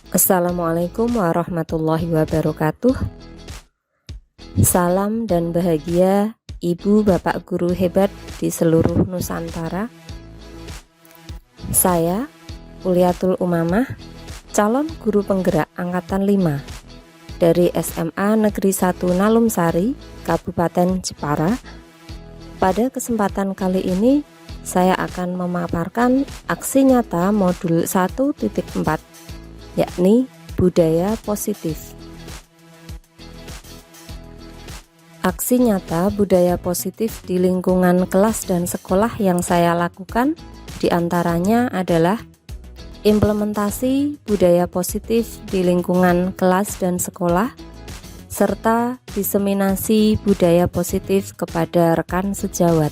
Assalamualaikum warahmatullahi wabarakatuh. Salam dan bahagia Ibu Bapak Guru hebat di seluruh Nusantara. Saya Uliatul Umamah, calon guru penggerak Angkatan 5 dari SMA Negeri 1 Nalumsari, Kabupaten Jepara. Pada kesempatan kali ini saya akan memaparkan aksi nyata modul 1.4, yakni budaya positif. Aksi nyata budaya positif di lingkungan kelas dan sekolah yang saya lakukan diantaranya adalah implementasi budaya positif di lingkungan kelas dan sekolah, serta diseminasi budaya positif kepada rekan sejawat.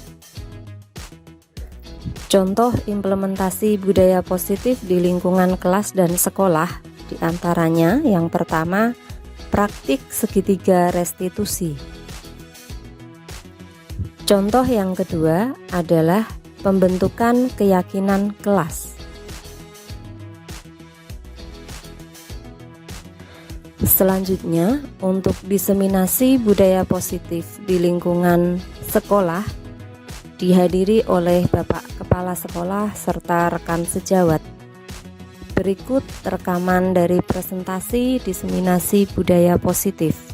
Contoh implementasi budaya positif di lingkungan kelas dan sekolah diantaranya yang pertama, praktik segitiga restitusi. Contoh yang kedua adalah pembentukan keyakinan kelas. Selanjutnya, untuk diseminasi budaya positif di lingkungan sekolah dihadiri oleh Bapak Kepala Sekolah serta rekan sejawat. Berikut rekaman dari presentasi diseminasi budaya positif.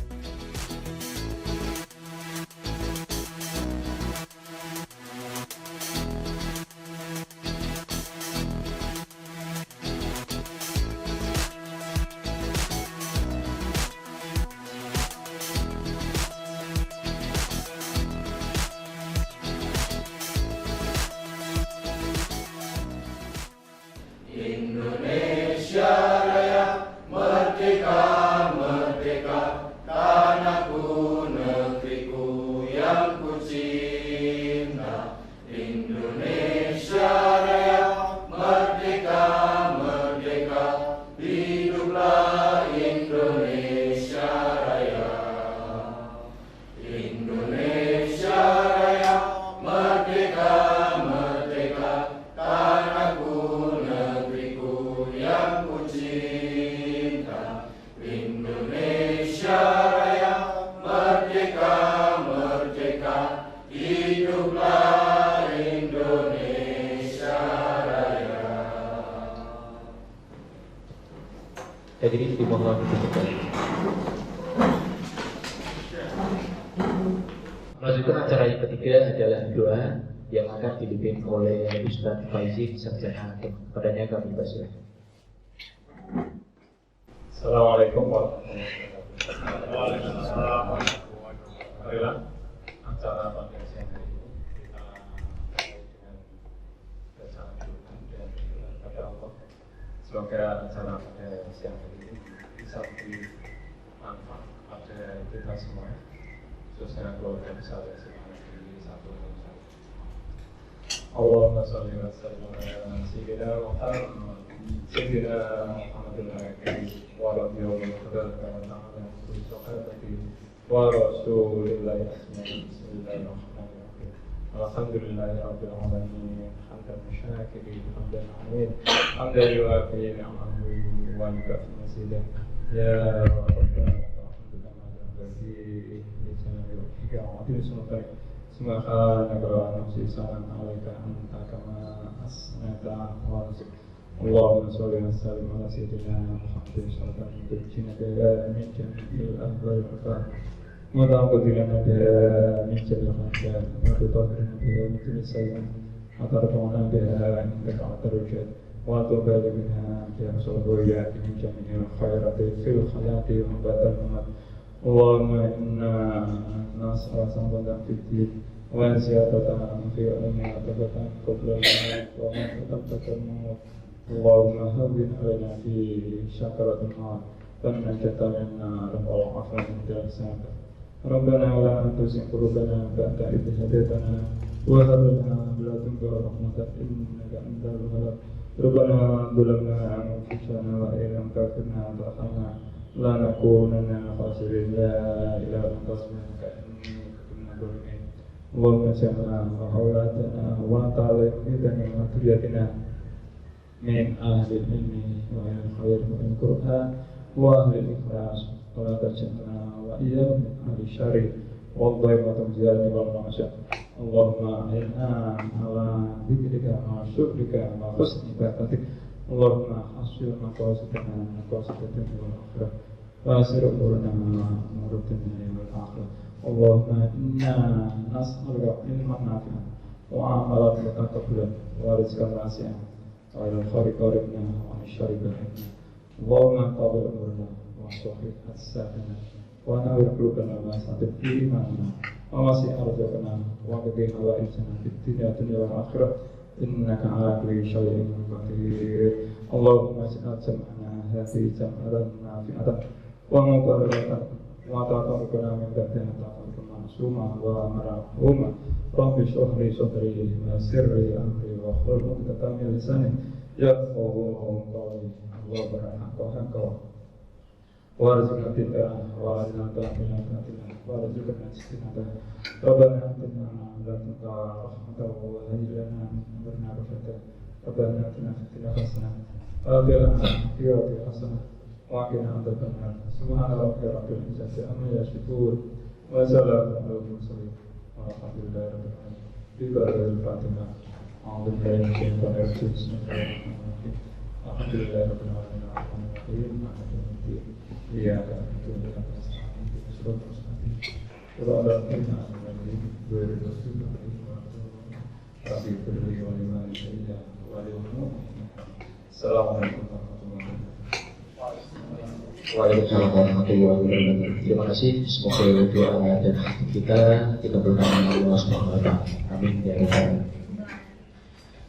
Indonesia Raya, merdeka, merdeka, tanahku, negeriku yang ku cinta. Indonesia Raya, merdeka, merdeka, hiduplah Indonesia Raya. Indonesia Raya, merdeka, merdeka, tanahku, yang ku cinta. Indonesia Raya, merdeka, merdeka, hiduplah Indonesia Raya. Hadirin dimohon duduk. Melanjutkan acara yang ketiga adalah doa yang akan dipimpin oleh Ustadz Faizi Sarjana Hakim. Padanya kami persilakan. Assalamualaikum warahmatullahi wabarakatuh. Marilah acara pada siang hari ini kita mulai dengan bacaan doa dan kepada Allah. Semoga acara pada siang hari ini bisa memberi manfaat pada kita semua, khususnya keluarga besar yang sedang di satu Nusantara. Allahumma sholli wa sallim ala Sayyidina Muhammadin wa radhiyallahu ta'ala anhu wa rasulillahi bismillahirrahmanirrahim. Alhamdulillahi rabbil alamin, hamdan syakirin, hamdan hamid, hamdan yuafi ni'amahu wa yukafi mazidah. Ya Rabbana alhamdulillah alladzi lisanaka wa adil sunnatak. Subhanaka la nafsi salam alaika anta kama asnata wa nasib. Allahumma sholli wa sallim ala sayyidina Muhammadin sallallahu alaihi wa sallam min jami'il ahwal wal afat wa ta'awudina biha min jami'il khairat wa tutahhirna biha min kulli sayyi'in wa tarfa'una biha indaka at-darajat wa tuballighna biha salawat min jami'il khairat fil hayati wa ba'dal mamat. Allahumma inna nas'aluka sabatan fid din wa ziyadatan fi ilmi wa tabatan qabla al-maut wa tabatan al-maut. Allahumma hawwin 'alaina fi syakaratil maut wa najata min nar wa afwan min sa'at. Rabbana wa la tuzigh qulubana ba'da idh hadaytana wa hab lana min ladunka rahmatan innaka antal wahhab. Rabbana zalamna anfusana wa illam taghfir lana wa tarhamna lanakunanna khasirin. La ilaha illa anta subhanaka inni kuntu minadh dhalimin. Allahumma ja'alna wa auladana wa ta'ala wa dhurriyyatina min ahli ilmi wa الخير والقرآن وأهل الإخلاص ولا تجعلنا وإياهم من أهل الشر والضيق والطغيان والرشد اللهم أعنا على ذكرك وشكرك وحسن عبادتك اللهم حسن مقاصدنا مقاصد الدنيا والآخرة ويسر أمورنا وأمور الدنيا والآخرة اللهم إنا نسألك علما نافعا وعملا متقبلا ورزقا واسعا وإلى الخير قربنا وعن الشر بعدنا اللهم طول أمورنا وصحح أجسادنا ونور قلوبنا وأسعد في إيماننا ووسع أرزقنا وقضي حوائجنا في الدنيا والآخرة إنك على كل شيء قدير اللهم اجعل جمعنا هذه جمعة نافعة ومباركة وتفرقنا من بعدها تفرقا معصوما ومرحوما رب اشرح لي صدري ويسر لي أمري واحلل عقدة من لساني يفقهوا قولي اللهم حقا وارزقنا اتباعه وارزقنا طاعته وارزقنا اجتنابه ربنا آتنا لدنك رحمة وهيئ لنا من أمرنا رشدا ربنا آتنا في الدنيا حسنة وفي الآخرة حسنة وقنا عذاب النار سبحان ربك رب العزة عما يصفون وسلام على المرسلين والحمد لله رب العالمين ببركة الفاتحة أعوذ بالله من الشيطان الرجيم بسم الله الرحمن الرحيم الحمد لله رب العالمين الرحمن الرحيم مالك يوم الدين إياك نعبد وإياك نستعين اهدنا الصراط المستقيم صراط الذين أنعمت عليهم غير المغضوب عليهم ولا الضالين رب اغفر لي ولوالدي وللمؤمنين السلام عليكم ورحمة الله وبركاته. Waalaikumsalam warahmatullahi wabarakatuh. Terima kasih. Semoga doa dan hati kita dikabulkan oleh Allah Subhanahu wa taala. Amin ya rabbal alamin.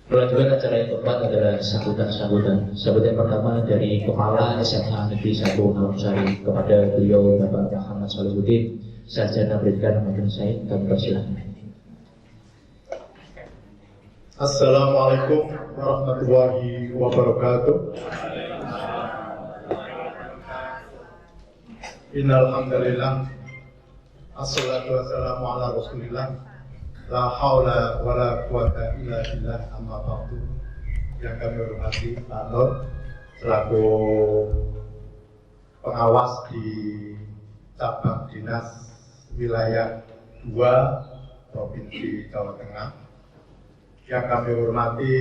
Kelanjutan acara yang keempat adalah sambutan. Sambutan pertama dari Kepala SMA Negeri 1 Nalumsari kepada beliau Bapak Muhammad Solihuddin, Sarjana Pendidikan Madrasah Said. Kami persilakan. Assalamualaikum warahmatullahi wabarakatuh. Innalhamdulillah, assalatu wassalamu ala rasulillah, la haula wa la quwata illa billah, amma ba'du. Yang kami hormati Pak Nur selaku pengawas di cabang dinas wilayah 2 Provinsi Jawa Tengah. Yang kami hormati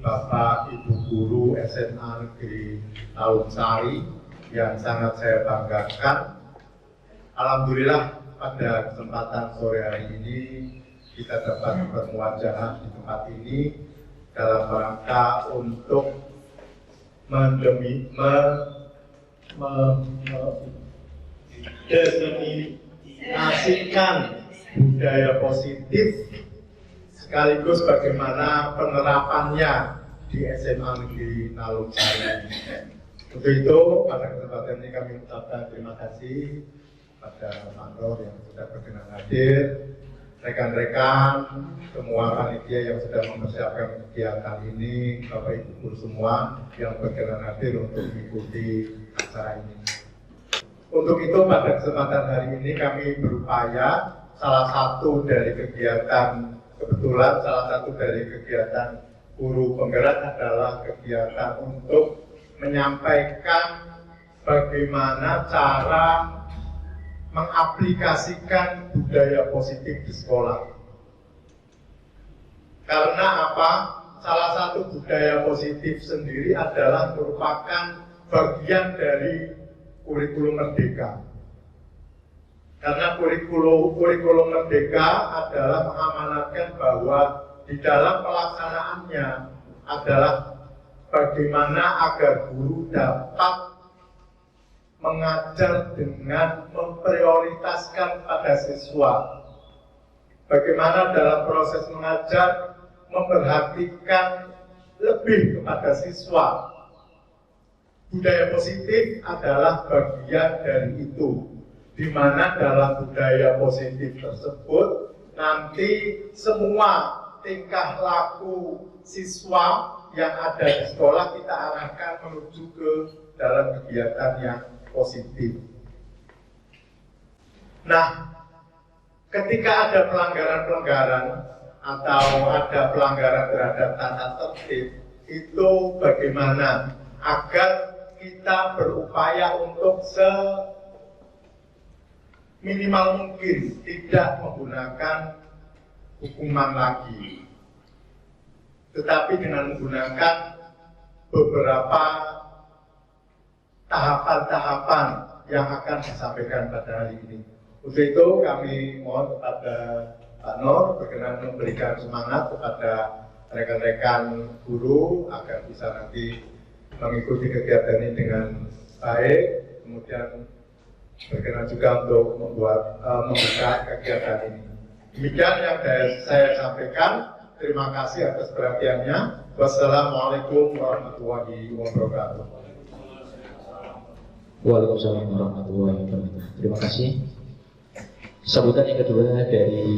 Bapak Ibu Guru SMA Negeri Nalumsari yang sangat saya banggakan. Alhamdulillah pada kesempatan sore hari ini kita dapat bermuajah di tempat ini dalam rangka untuk mendefinisikan budaya positif sekaligus bagaimana penerapannya di SMA Negeri Nalumsari. Untuk itu, pada kesempatan ini kami ucapkan terima kasih pada Pak Nur yang sudah berkenan hadir, rekan-rekan, semua panitia yang sudah mempersiapkan kegiatan ini, Bapak Ibu Guru semua yang berkenan hadir untuk mengikuti acara ini. Untuk itu, pada kesempatan hari ini kami berupaya salah satu dari kegiatan guru penggerak adalah kegiatan untuk menyampaikan bagaimana cara mengaplikasikan budaya positif di sekolah. Karena apa? Salah satu budaya positif sendiri adalah merupakan bagian dari kurikulum merdeka. Karena kurikulum merdeka adalah mengamanatkan bahwa di dalam pelaksanaannya adalah bagaimana agar guru dapat mengajar dengan memprioritaskan pada siswa. Bagaimana dalam proses mengajar memperhatikan lebih kepada siswa. Budaya positif adalah bagian dari itu, di mana dalam budaya positif tersebut nanti semua tingkah laku siswa yang ada di sekolah kita arahkan menuju ke dalam kegiatan yang positif. Nah, ketika ada pelanggaran-pelanggaran atau ada pelanggaran terhadap tata tertib, itu bagaimana agar kita berupaya untuk seminimal mungkin tidak menggunakan hukuman lagi, tetapi dengan menggunakan beberapa tahapan-tahapan yang akan disampaikan pada hari ini. Untuk itu kami mohon kepada Pak Nur berkenan memberikan semangat kepada rekan-rekan guru agar bisa nanti mengikuti kegiatan ini dengan baik, kemudian berkenan juga untuk membuka kegiatan ini. Demikian yang saya sampaikan. Terima kasih atas perhatiannya. Wassalamualaikum warahmatullahi wabarakatuh. Waalaikumsalam warahmatullahi wabarakatuh. Terima kasih. Sambutan yang kedua dari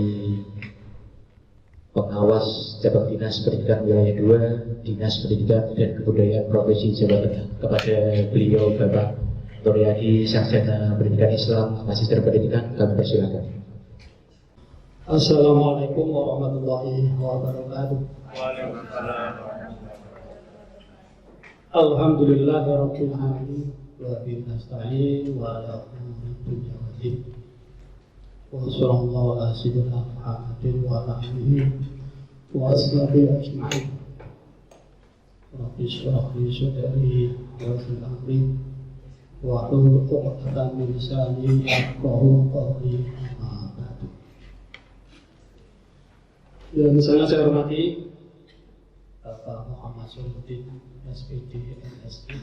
pengawas cabang Dinas Pendidikan Wilayah 2, Dinas Pendidikan dan Kebudayaan Provinsi Jawa Tengah, kepada beliau Bapak Nuryadi, Sarjana Pendidikan Islam, Magister Pendidikan, kami persilakan. Assalamualaikum warahmatullahi wabarakatuh. Alhamdulillahirabbil alamin wa bihi nasta'in wa ala umuri waddin. Wa sallallahu ala sayyidina Muhammadin wa ala alihi wa ashabihi ajma'in. Rabbi shrah li sadri wa yassir amri wa hlul 'uqdatam min lisani yafqahu qawli. Yang sangat saya hormati Bapak Muhammad Suludin, SPD, MSI.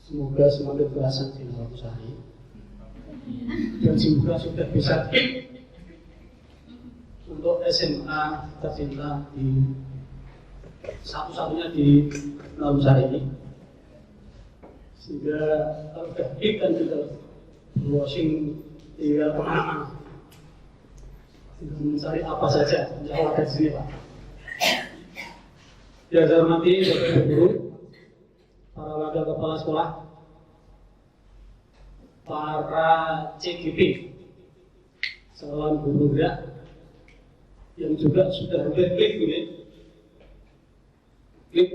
Semoga semakin belasan di dalam sehari dan semoga sudah bisa untuk SMA tercinta di satu-satunya di dalam sehari ini, sehingga kalau sudah dan juga browsing tinggal kemana mencari apa saja jawab dari sini Pak. Ya, saya hormati Bapak Guru, para wakil kepala sekolah, para CGP, calon guru gerak yang juga sudah klik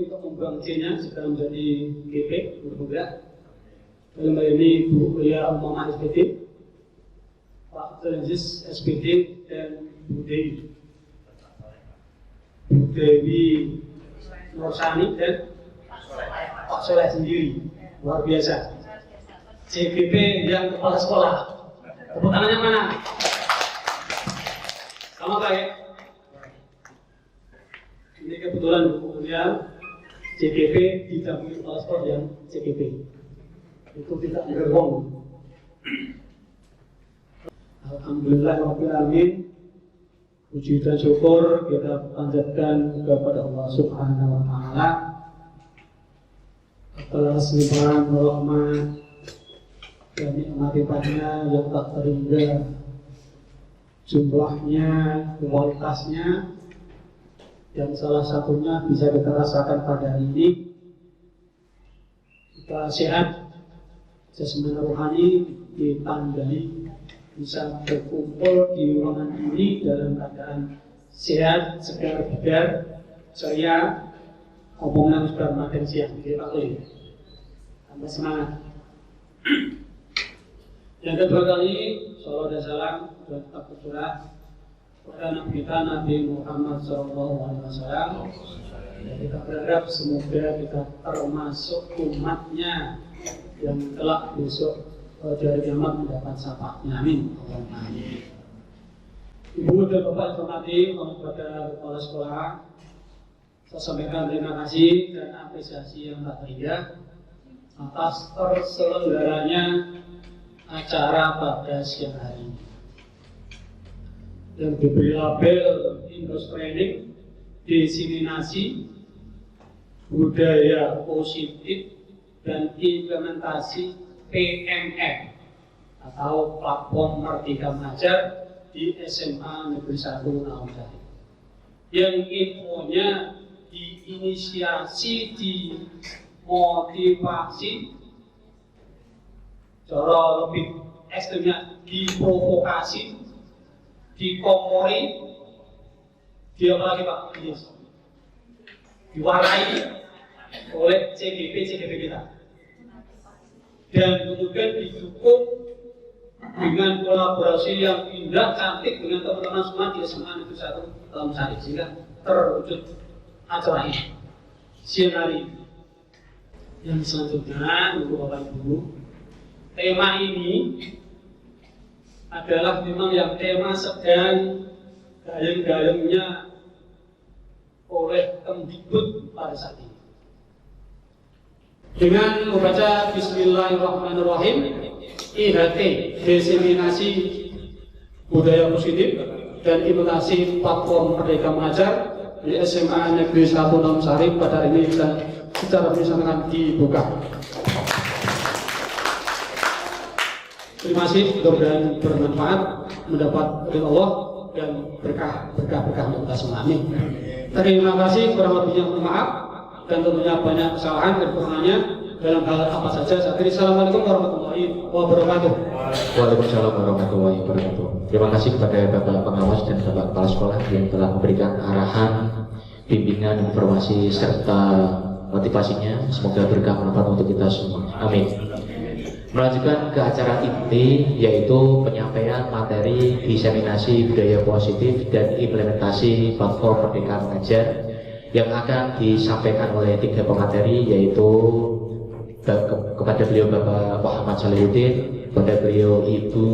untuk membuang C-nya sudah menjadi GP guru gerak. Dalam hal ini Bu Kuliah Umama SPD, Pak Terjis SPD dan Bu Dewi Nursani dan Pak Soleh sendiri, luar biasa. CGP yang kepala sekolah, tepuk tangannya mana? Sama baik. Ini kebetulan kemudian CGP didampingi kepala sekolah yang CGP itu tidak berbohong. Alhamdulillahirabbil alamin. Puji dan syukur kita panjatkan kepada Allah Subhanahu wa taala atas limpahan rahmat dan nikmat-nikmatnya yang tak terhingga jumlahnya, kualitasnya, yang salah satunya bisa kita rasakan pada hari ini. Kita sehat jasmani rohani, ditandai bisa berkumpul di ruangan ini dalam keadaan sehat, segar, bugar, ceria, omongan sudah makin siang. Jadi Pak Kuli, tambah semangat. Yang kedua kali, salawat dan salam dan tetap bersurah kepada Nabi kita Nabi Muhammad SAW. Kita berharap semoga kita termasuk umatnya yang kelak besok dari kiamat mendapat syafaatnya. Amin. Amin. Ibu dan Bapak hormati kepada kepala sekolah, saya sampaikan terima kasih dan apresiasi yang tak terhingga atas terselenggaranya acara pada siang hari ini yang diberi label Indus Training Diseminasi Budaya Positif dan Implementasi PMM atau Platform Merdeka Mengajar di SMA Negeri 1 Naungsari, yang infonya diinisiasi, dimotivasi, cara lebih ekstrimnya diprovokasi, dikompori, di apa lagi Pak? Diwarai oleh CGP kita. Dan kemudian didukung dengan kolaborasi yang indah, cantik dengan teman-teman semua di SMA Negeri 1 Taman Sari, sehingga terwujud acara ini. Siang hari yang selanjutnya, untuk Bapak Ibu, tema ini adalah memang yang tema sedang gayeng-gayengnya oleh Kemdikbud pada saat ini. Dengan membaca Bismillahirrahmanirrahim, IHT, diseminasi budaya positif dan inovasi platform Merdeka Mengajar di SMA Negeri 1 Taman Sari pada hari ini dan secara bersama dibuka. Terima kasih, mudah-mudahan bermanfaat, mendapat ridho Allah dan berkah untuk kita semua. Amin. Terima kasih, kurang lebihnya mohon maaf dan tentunya banyak kesalahan dan kekurangannya dalam hal apa saja. Assalamualaikum warahmatullahi wabarakatuh. Waalaikumsalam warahmatullahi wabarakatuh. Terima kasih kepada Bapak Pengawas dan Bapak Kepala Sekolah yang telah memberikan arahan, bimbingan, informasi serta motivasinya. Semoga berkah manfaat untuk kita semua. Amin. Melanjutkan ke acara inti, yaitu penyampaian materi diseminasi budaya positif dan implementasi platform Merdeka Mengajar yang akan disampaikan oleh 3 pemateri, yaitu kepada beliau Bapak Muhammad Salihuddin, kepada beliau Ibu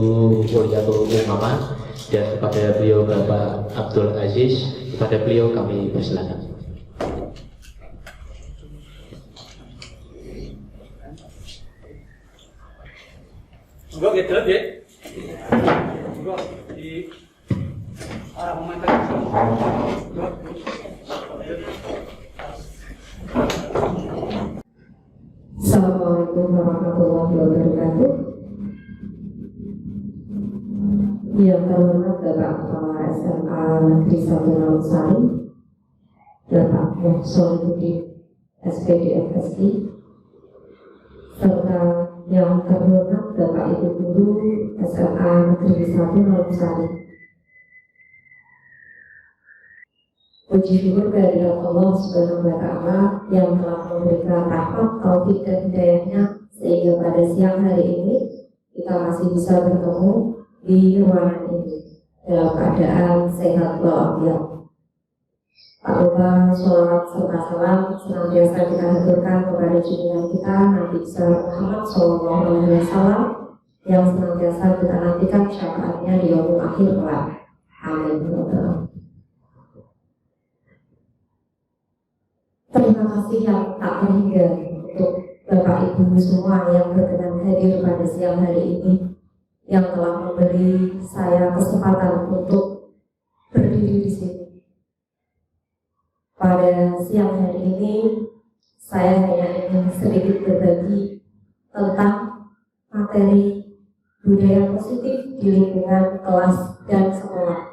Muliatul Umamah, dan kepada beliau Bapak Abdul Aziz. Kepada beliau kami persilakan. Enggak gitu deh. Enggak di arah pemateri. Assalamualaikum warahmatullahi wabarakatuh. Yang terhormat Bapak Kepala SMA Negeri 1 Taman Sari, Bapak Salihuddin SPD FSI, serta yang terhormat Bapak Ibu Guru SMA Negeri 1 Taman Sari. Puji syukur kehadirat Allah Subhanahu wa Ta'ala yang telah memberikan rahmat, taufik dan hidayahnya sehingga pada siang hari ini kita masih bisa bertemu di ruangan ini dalam keadaan sehat walafiat. Tak lupa sholawat serta salam senantiasa kita haturkan kepada junjungan kita Nabi besar Muhammad SAW yang senantiasa kita nantikan syafaatnya di yaumul akhir kelak. Amin. Terima kasih yang tak terhingga untuk Bapak Ibu semua yang berkenan hadir pada siang hari ini, yang telah memberi saya kesempatan untuk berdiri di sini. Pada siang hari ini, saya hanya ingin sedikit berbagi tentang materi budaya positif di lingkungan kelas dan sekolah.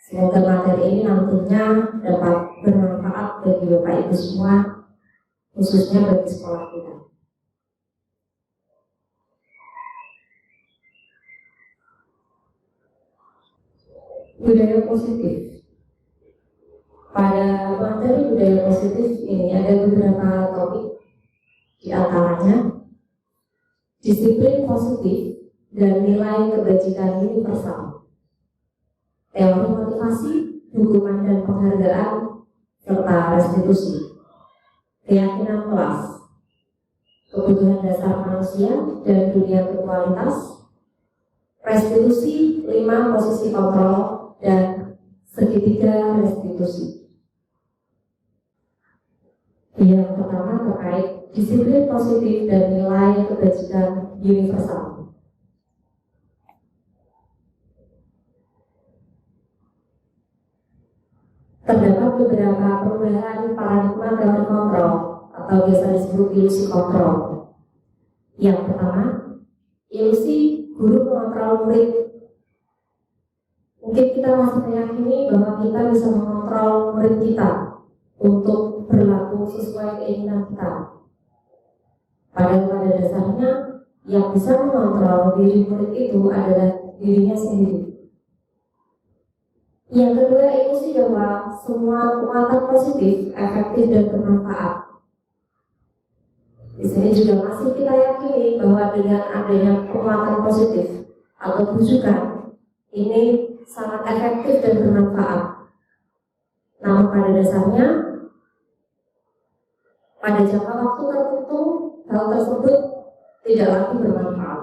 Semoga materi ini nantinya dapat bermanfaat bagi Bapak Ibu semua, khususnya bagi sekolah kita. Budaya positif. Pada materi budaya positif ini ada beberapa topik, di antaranya disiplin positif dan nilai kebajikan universal, teori motivasi, dukungan dan penghargaan, serta restitusi, keyakinan kelas, kebutuhan dasar manusia dan dunia berkualitas, restitusi, 5 posisi kontrol, dan segitiga restitusi. Yang pertama terkait disiplin positif dan nilai kebajikan universal. Terdapat beberapa perubahan paradigma teori kontrol atau biasa disebut ilusi kontrol. Yang pertama, ilusi guru mengontrol murid. Mungkin kita masih meyakini bahwa kita bisa mengontrol murid kita untuk berlaku sesuai keinginan kita. Padahal pada dasarnya yang bisa mengontrol diri murid itu adalah dirinya sendiri. Yang kedua, ilusi bahwa semua kekuatan positif, efektif dan bermanfaat. Di sini juga masih kita yakini bahwa dengan adanya penguatan positif atau bujukan ini sangat efektif dan bermanfaat. Namun pada dasarnya, pada jangka waktu tertentu, hal tersebut tidak lagi bermanfaat.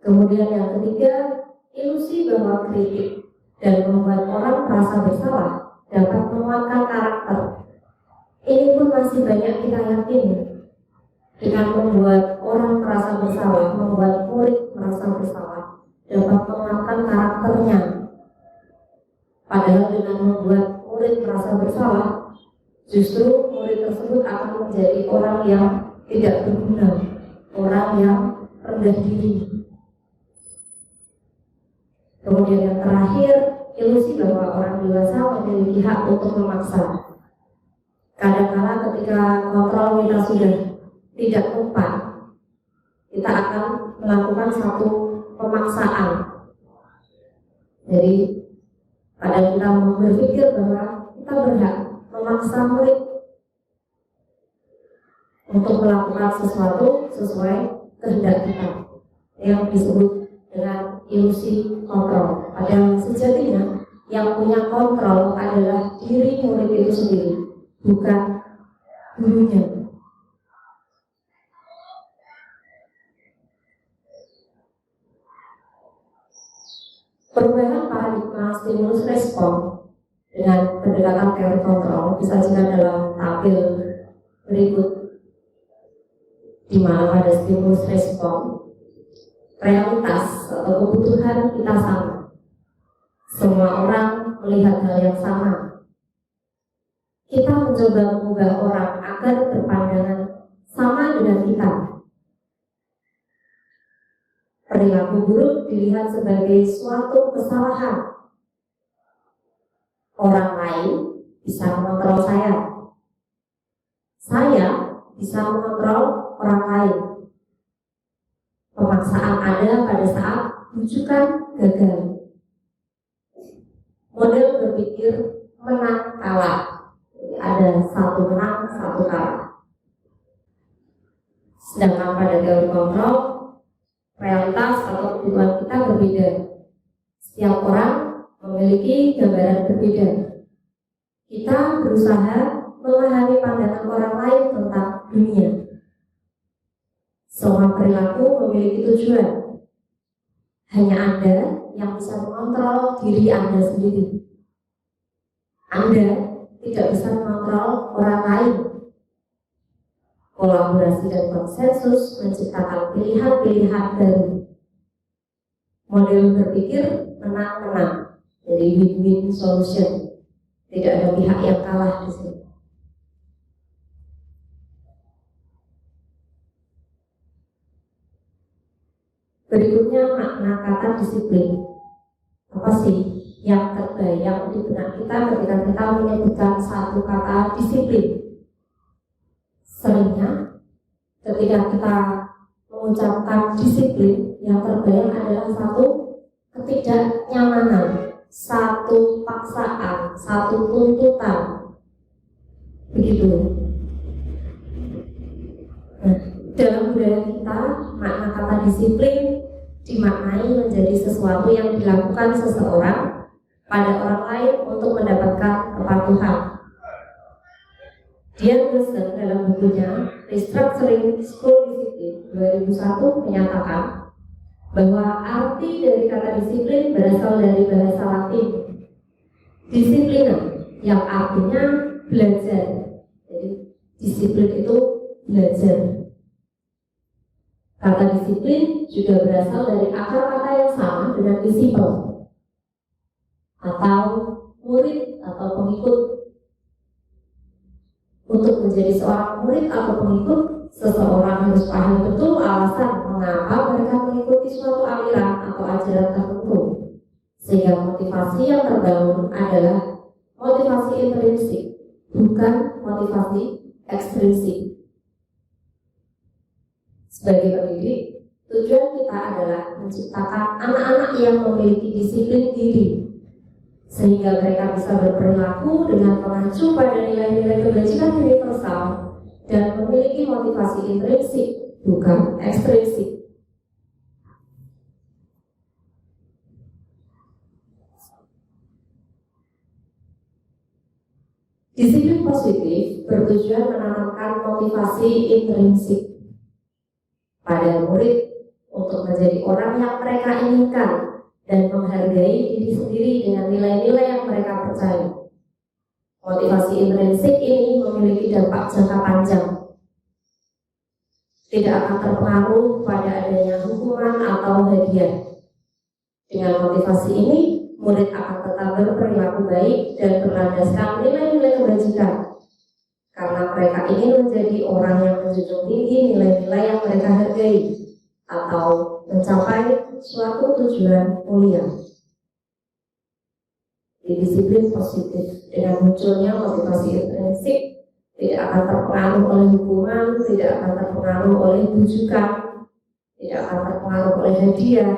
Kemudian yang ketiga, ilusi bahwa kritik dan membuat orang merasa bersalah dapat menguatkan karakter. Ini pun masih banyak kita yakini. Dengan membuat orang merasa bersalah, membuat murid merasa bersalah, dapat menguatkan karakternya. Padahal dengan membuat murid merasa bersalah, justru murid tersebut akan menjadi orang yang tidak berguna, orang yang rendah diri. Kemudian yang terakhir, ilusi bahwa orang dewasa memiliki hak untuk memaksa. Kadang-kala ketika kontrol kita sudah tidak mempan, kita akan melakukan satu pemaksaan. Jadi kadang kita berpikir bahwa kita berhak memaksa murid untuk melakukan sesuatu sesuai kehendak kita, yang disebut dengan ilusi kontrol. Padahal sejatinya yang punya kontrol adalah diri murid itu sendiri, bukan gurunya. Perubahan paradigma stimulus respon dengan pendekatan teori kontrol disajikan dalam tabel berikut, di mana pada stimulus respon realitas atau kebutuhan kita sama. Semua orang melihat hal yang sama. Kita mencoba mengubah orang agar berpandangan sama dengan kita. Perilaku buruk dilihat sebagai suatu kesalahan. Orang lain bisa mengontrol saya. Saya bisa mengontrol orang lain. Pemaksaan ada pada saat rujukan gagal. Model berpikir menang kalah. Jadi ada satu menang, satu kalah. Sedangkan pada teori kontrol, realitas atau kebutuhan kita berbeda. Setiap orang memiliki gambaran berbeda. Kita berusaha memahami pandangan orang lain tentang dunia. Semua perilaku memiliki tujuan. Hanya Anda yang bisa mengontrol diri Anda sendiri. Anda tidak bisa mengontrol orang lain. Kolaborasi dan konsensus menciptakan pilihan-pilihan baru. Model berpikir menang-menang, jadi win-win solution. Tidak ada pihak yang kalah di sini. Berikutnya makna kata disiplin. Apa sih yang terbayang di benak kita ketika kita menyebutkan satu kata disiplin? Seringnya ketika kita mengucapkan disiplin, yang terbayang adalah satu ketidaknyamanan, satu paksaan, satu tuntutan. Begitu. Nah, dalam budaya kita, makna kata disiplin dimaknai menjadi sesuatu yang dilakukan seseorang pada orang lain untuk mendapatkan kepatuhan. Dian Wilson dalam bukunya Restructuring School Discipline 2001 menyatakan bahwa arti dari kata disiplin berasal dari bahasa Latin disiplina, yang artinya belajar. Jadi disiplin itu belajar. Kata disiplin juga berasal dari akar kata yang sama dengan disciple atau murid atau pengikut. Untuk menjadi seorang murid atau pengikut, seseorang harus paham betul alasan mengapa mereka mengikuti suatu aliran atau ajaran tertentu, sehingga motivasi yang terbangun adalah motivasi intrinsik, bukan motivasi ekstrinsik. Sebagai pendidik, tujuan kita adalah menciptakan anak-anak yang memiliki disiplin diri, sehingga mereka bisa berperilaku dengan mengacu pada nilai-nilai kebajikan universal dan memiliki motivasi intrinsik, bukan ekstrinsik. Disiplin positif bertujuan menanamkan motivasi intrinsik pada murid untuk menjadi orang yang mereka inginkan dan menghargai diri sendiri dengan nilai-nilai yang mereka percaya. Motivasi intrinsik ini memiliki dampak jangka panjang. Tidak akan terpengaruh pada adanya hukuman atau hadiah. Dengan motivasi ini, murid akan tetap berperilaku baik dan berlandaskan nilai-nilai kebajikan. Karena mereka ingin menjadi orang yang menjunjung tinggi nilai-nilai yang mereka hargai atau mencapai suatu tujuan mulia. Di disiplin positif, dengan munculnya motivasi intrinsik, tidak akan terpengaruh oleh hukuman, tidak akan terpengaruh oleh bujukan, tidak akan terpengaruh oleh hadiah.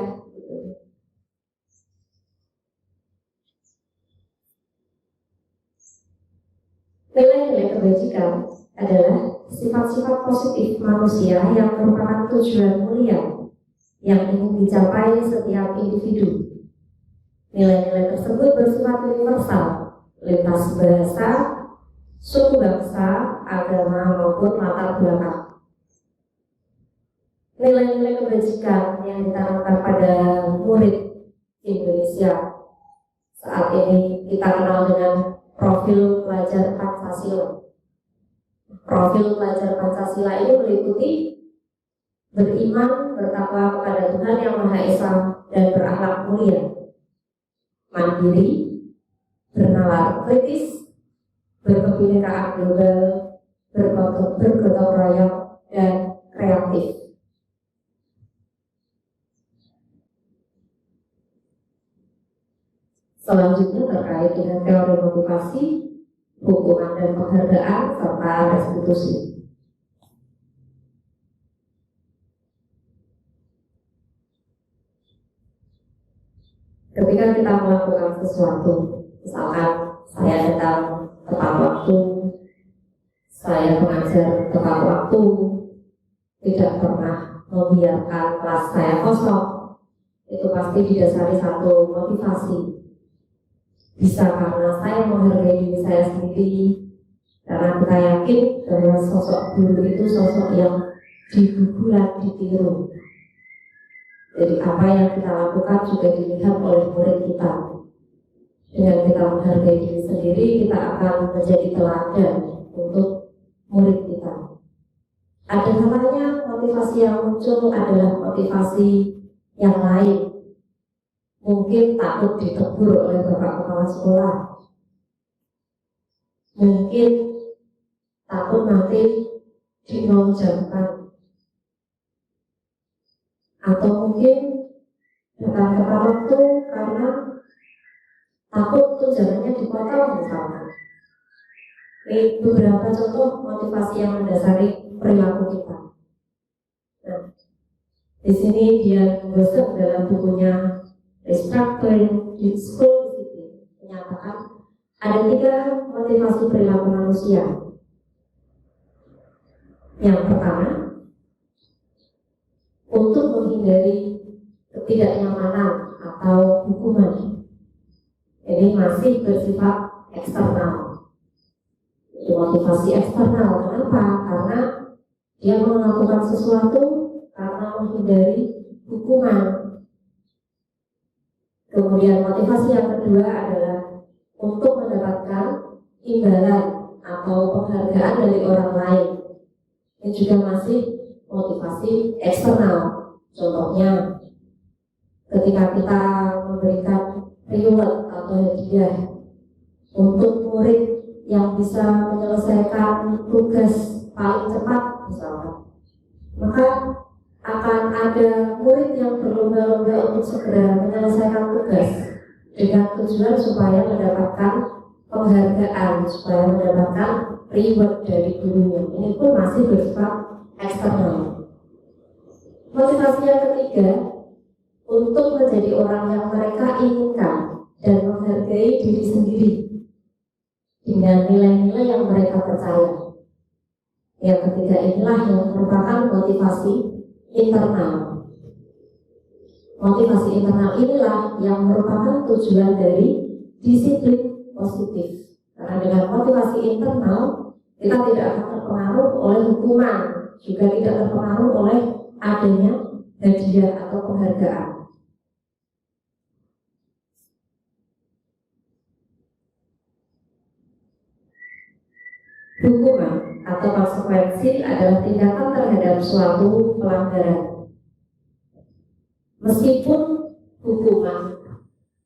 Nilai-nilai kebajikan adalah sifat-sifat positif manusia yang merupakan tujuan mulia yang ingin dicapai setiap individu. Nilai-nilai tersebut bersifat universal, lintas bahasa, suku bangsa, agama maupun latar belakang. Nilai-nilai kebajikan yang ditanamkan pada murid Indonesia saat ini kita kenal dengan profil pelajar Pancasila. Profil pelajar Pancasila ini meliputi beriman, bertakwa kepada Tuhan Yang Maha Esa dan berakhlak mulia, mandiri, bernalar kritis, berkebinekaan global, bergotong royong, dan kreatif. Selanjutnya terkait dengan teori motivasi, hukuman dan penghargaan, serta restitusi. Ketika kita melakukan sesuatu, misalkan saya datang tepat waktu, saya mengajar tepat waktu, tidak pernah membiarkan kelas saya kosong, itu pasti didasari satu motivasi. Bisa karena saya menghargai diri saya sendiri, karena kita yakin bahwa sosok guru itu sosok yang dibubulan, ditiru. Jadi apa yang kita lakukan juga dilihat oleh murid kita. Dengan kita menghargai diri sendiri, kita akan menjadi teladan untuk murid kita. Ada kalanya motivasi yang muncul adalah motivasi yang lain. Mungkin takut ditegur oleh bapak kepala sekolah. Mungkin takut nanti dinonjolkan. Atau mungkin datang tepat waktu karena takut tunjangannya dipotong misalnya. Ini beberapa contoh motivasi yang mendasari perilaku kita. Nah, di sini dia Gosek dalam bukunya Restructuring di School Discipline menyatakan ada 3 motivasi perilaku manusia. Yang pertama, untuk menghindari ketidaknyamanan atau hukuman. Ini masih bersifat eksternal. Motivasi eksternal, kenapa? Karena dia melakukan sesuatu karena menghindari hukuman. Kemudian motivasi yang kedua adalah untuk mendapatkan imbalan atau penghargaan dari orang lain. Ini juga masih motivasi eksternal. Contohnya, ketika kita memberikan reward atau hadiah untuk murid yang bisa menyelesaikan tugas paling cepat misalnya, maka akan ada murid yang berlomba-lomba untuk segera menyelesaikan tugas dengan tujuan supaya mendapatkan penghargaan, supaya mendapatkan reward dari gurunya. Ini pun masih bersifat eksternal. Motivasi yang ketiga, untuk menjadi orang yang mereka inginkan dan menghargai diri sendiri dengan nilai-nilai yang mereka percaya. Yang ketiga inilah yang merupakan motivasi internal. Motivasi internal inilah yang merupakan tujuan dari disiplin positif. Karena dengan motivasi internal kita tidak akan terpengaruh oleh hukuman, juga tidak terpengaruh oleh adanya hadiah atau penghargaan. Hukuman atau konsekuensi adalah tindakan terhadap suatu pelanggaran. Meskipun hukuman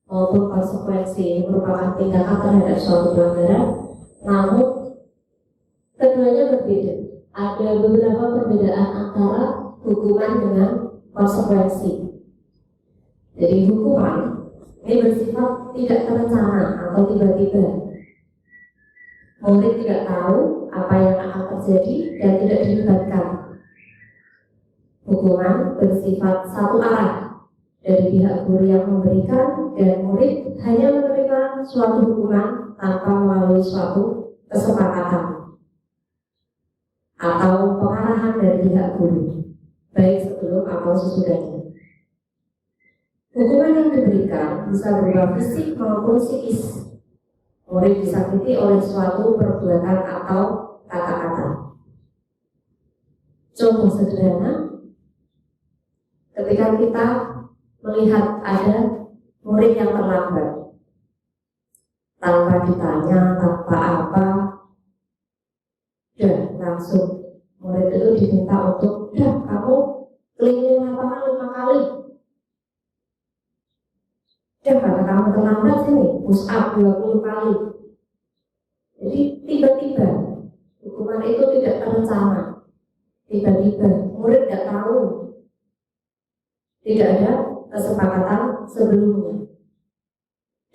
maupun konsekuensi merupakan tindakan terhadap suatu pelanggaran, namun keduanya berbeda. Ada beberapa perbedaan antara hukuman dengan konsekuensi. Jadi hukuman ini bersifat tidak terencana atau tiba-tiba. Murid tidak tahu apa yang akan terjadi dan tidak dilibatkan. Hukuman bersifat satu arah dari pihak guru yang memberikan, dan murid hanya menerima suatu hukuman tanpa melalui suatu kesepakatan atau pengarahan dari pihak guru, baik sebelum atau sesudahnya. Hukuman yang diberikan bisa berupa fisik maupun psikis. Murid disakiti oleh suatu perbuatan atau kata-kata. Contoh sederhana, ketika kita melihat ada murid yang terlambat, tanpa ditanya, tanpa apa, dan langsung murid itu diminta untuk, kamu keliling lapangan 5 kali. Karena kamu terlambat sini, push up 20 kali. Jadi tiba-tiba hukuman itu tidak terencana. Tiba-tiba murid tidak tahu, tidak ada kesepakatan sebelumnya,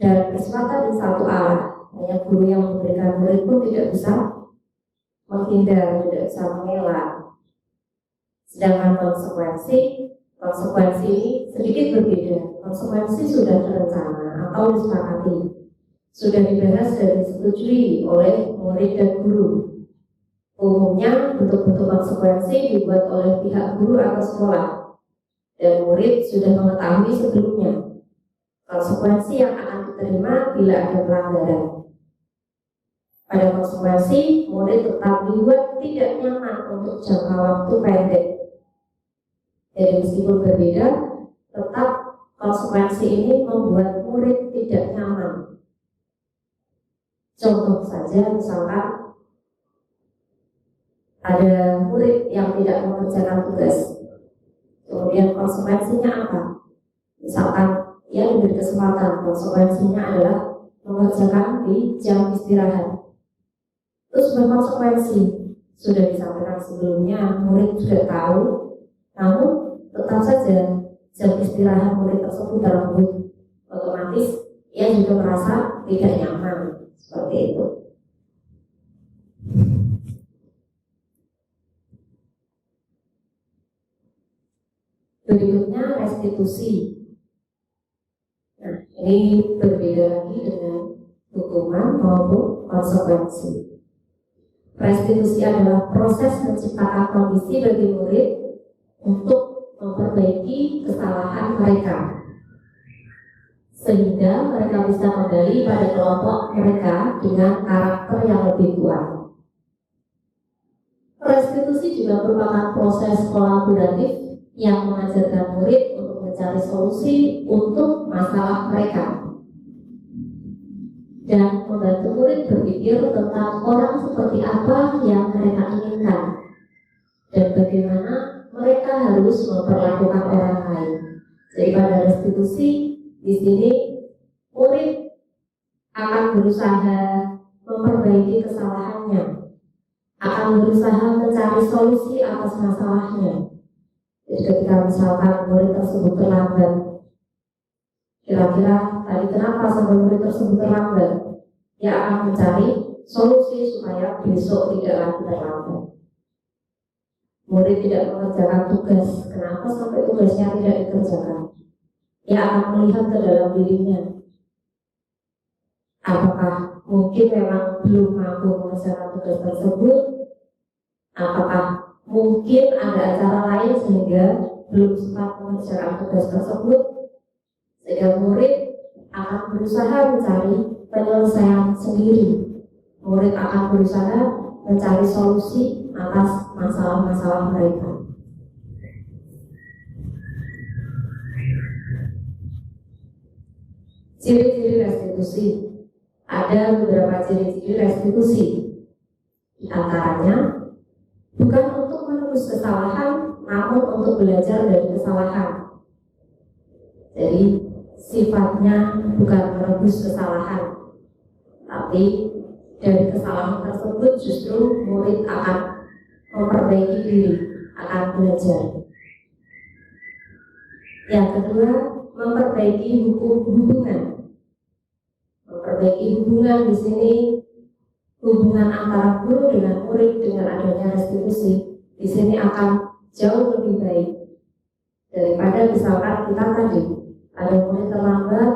dan kesempatan di satu arah. Hanya guru yang memberikan, murid pun tidak bisa menghindar, tidak bisa mengelak. Sedangkan konsekuensi ini sedikit berbeda. Konsekuensi sudah terencana atau disepakati, sudah dibahas dan disetujui oleh murid dan guru. Umumnya bentuk-bentuk konsekuensi dibuat oleh pihak guru atau sekolah, dan murid sudah mengetahui sebelumnya konsekuensi yang akan diterima bila ada pelanggaran. Pada konsekuensi, murid tetap dibuat tidak nyaman untuk jangka waktu pendek. Jadi meskipun berbeda, tetap konsekuensi ini membuat murid tidak nyaman. Contoh saja, misalkan ada murid yang tidak mengerjakan tugas, kemudian konsekuensinya apa? Misalkan ia diberi kesempatan, konsekuensinya adalah mengerjakan di jam istirahat. Terus berkonsekuensi, sudah disampaikan sebelumnya, murid sudah tahu, namun tetap saja jam istirahat murid tersebut terlebih, otomatis ia juga merasa tidak nyaman. Seperti itu. Berikutnya restitusi. Nah, ini berbeda lagi dengan hukuman maupun konsekuensi. Restitusi adalah proses menciptakan kondisi bagi murid untuk memperbaiki kesalahan mereka, sehingga mereka bisa kembali pada kelompok mereka dengan karakter yang lebih kuat. Restitusi juga merupakan proses kolaboratif yang mengajarkan murid untuk mencari solusi untuk masalah mereka dan membantu murid berpikir tentang orang seperti apa yang mereka inginkan dan bagaimana mereka harus memperlakukan orang lain. Jadi pada restitusi di sini murid akan berusaha memperbaiki kesalahannya, akan berusaha mencari solusi atas masalahnya. Jadi ketika misalkan murid tersebut terlambat, kira-kira tadi kenapa sampai murid tersebut terlambat? Dia akan mencari solusi supaya besok tidak lagi terlambat. Murid tidak mengerjakan tugas, kenapa sampai tugasnya tidak dikerjakan? Dia akan melihat ke dalam dirinya. Apakah mungkin memang belum mampu mengerjakan tugas tersebut? Apakah mungkin ada acara lain sehingga belum sempat mengerjakan tugas tersebut, sehingga murid akan berusaha mencari penyelesaian sendiri. Murid akan berusaha mencari solusi atas masalah-masalah mereka. Ciri-ciri restitusi. Ada beberapa ciri-ciri restitusi. Di antaranya, bukan untuk menebus kesalahan, namun untuk belajar dari kesalahan. Jadi, sifatnya bukan menebus kesalahan, tapi dari kesalahan tersebut justru murid akan memperbaiki diri, akan belajar. Yang kedua, memperbaiki hubungan. Memperbaiki hubungan di sini, hubungan antara guru dengan murid dengan adanya restitusi di sini akan jauh lebih baik daripada misalkan kita tadi ada murid terlambat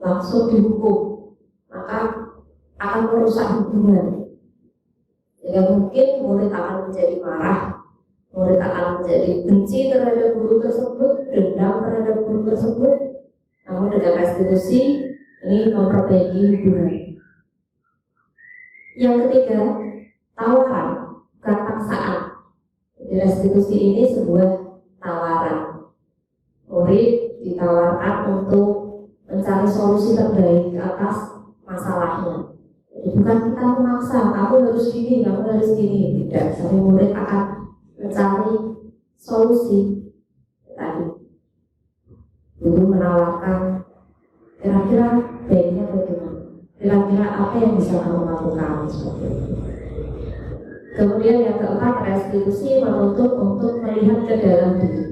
langsung dihukum, maka akan merusak hubungan. Jadi mungkin murid akan menjadi marah, murid akan menjadi benci terhadap guru tersebut, dendam terhadap guru tersebut. Namun dengan restitusi ini memperbaiki hubungan. Yang ketiga, tawaran, bukan paksaan. Jadi restitusi ini sebuah tawaran. Murid ditawarkan untuk mencari solusi terbaik atas masalahnya. Jadi bukan kita memaksa, kamu harus gini, kamu harus gini. Tidak, tapi murid akan mencari solusi. Tadi guru menawarkan, kira-kira baiknya bagaimana? Kira-kira apa yang bisa kamu lakukan? Kemudian yang keempat, restitusi menuntut untuk melihat ke dalam diri.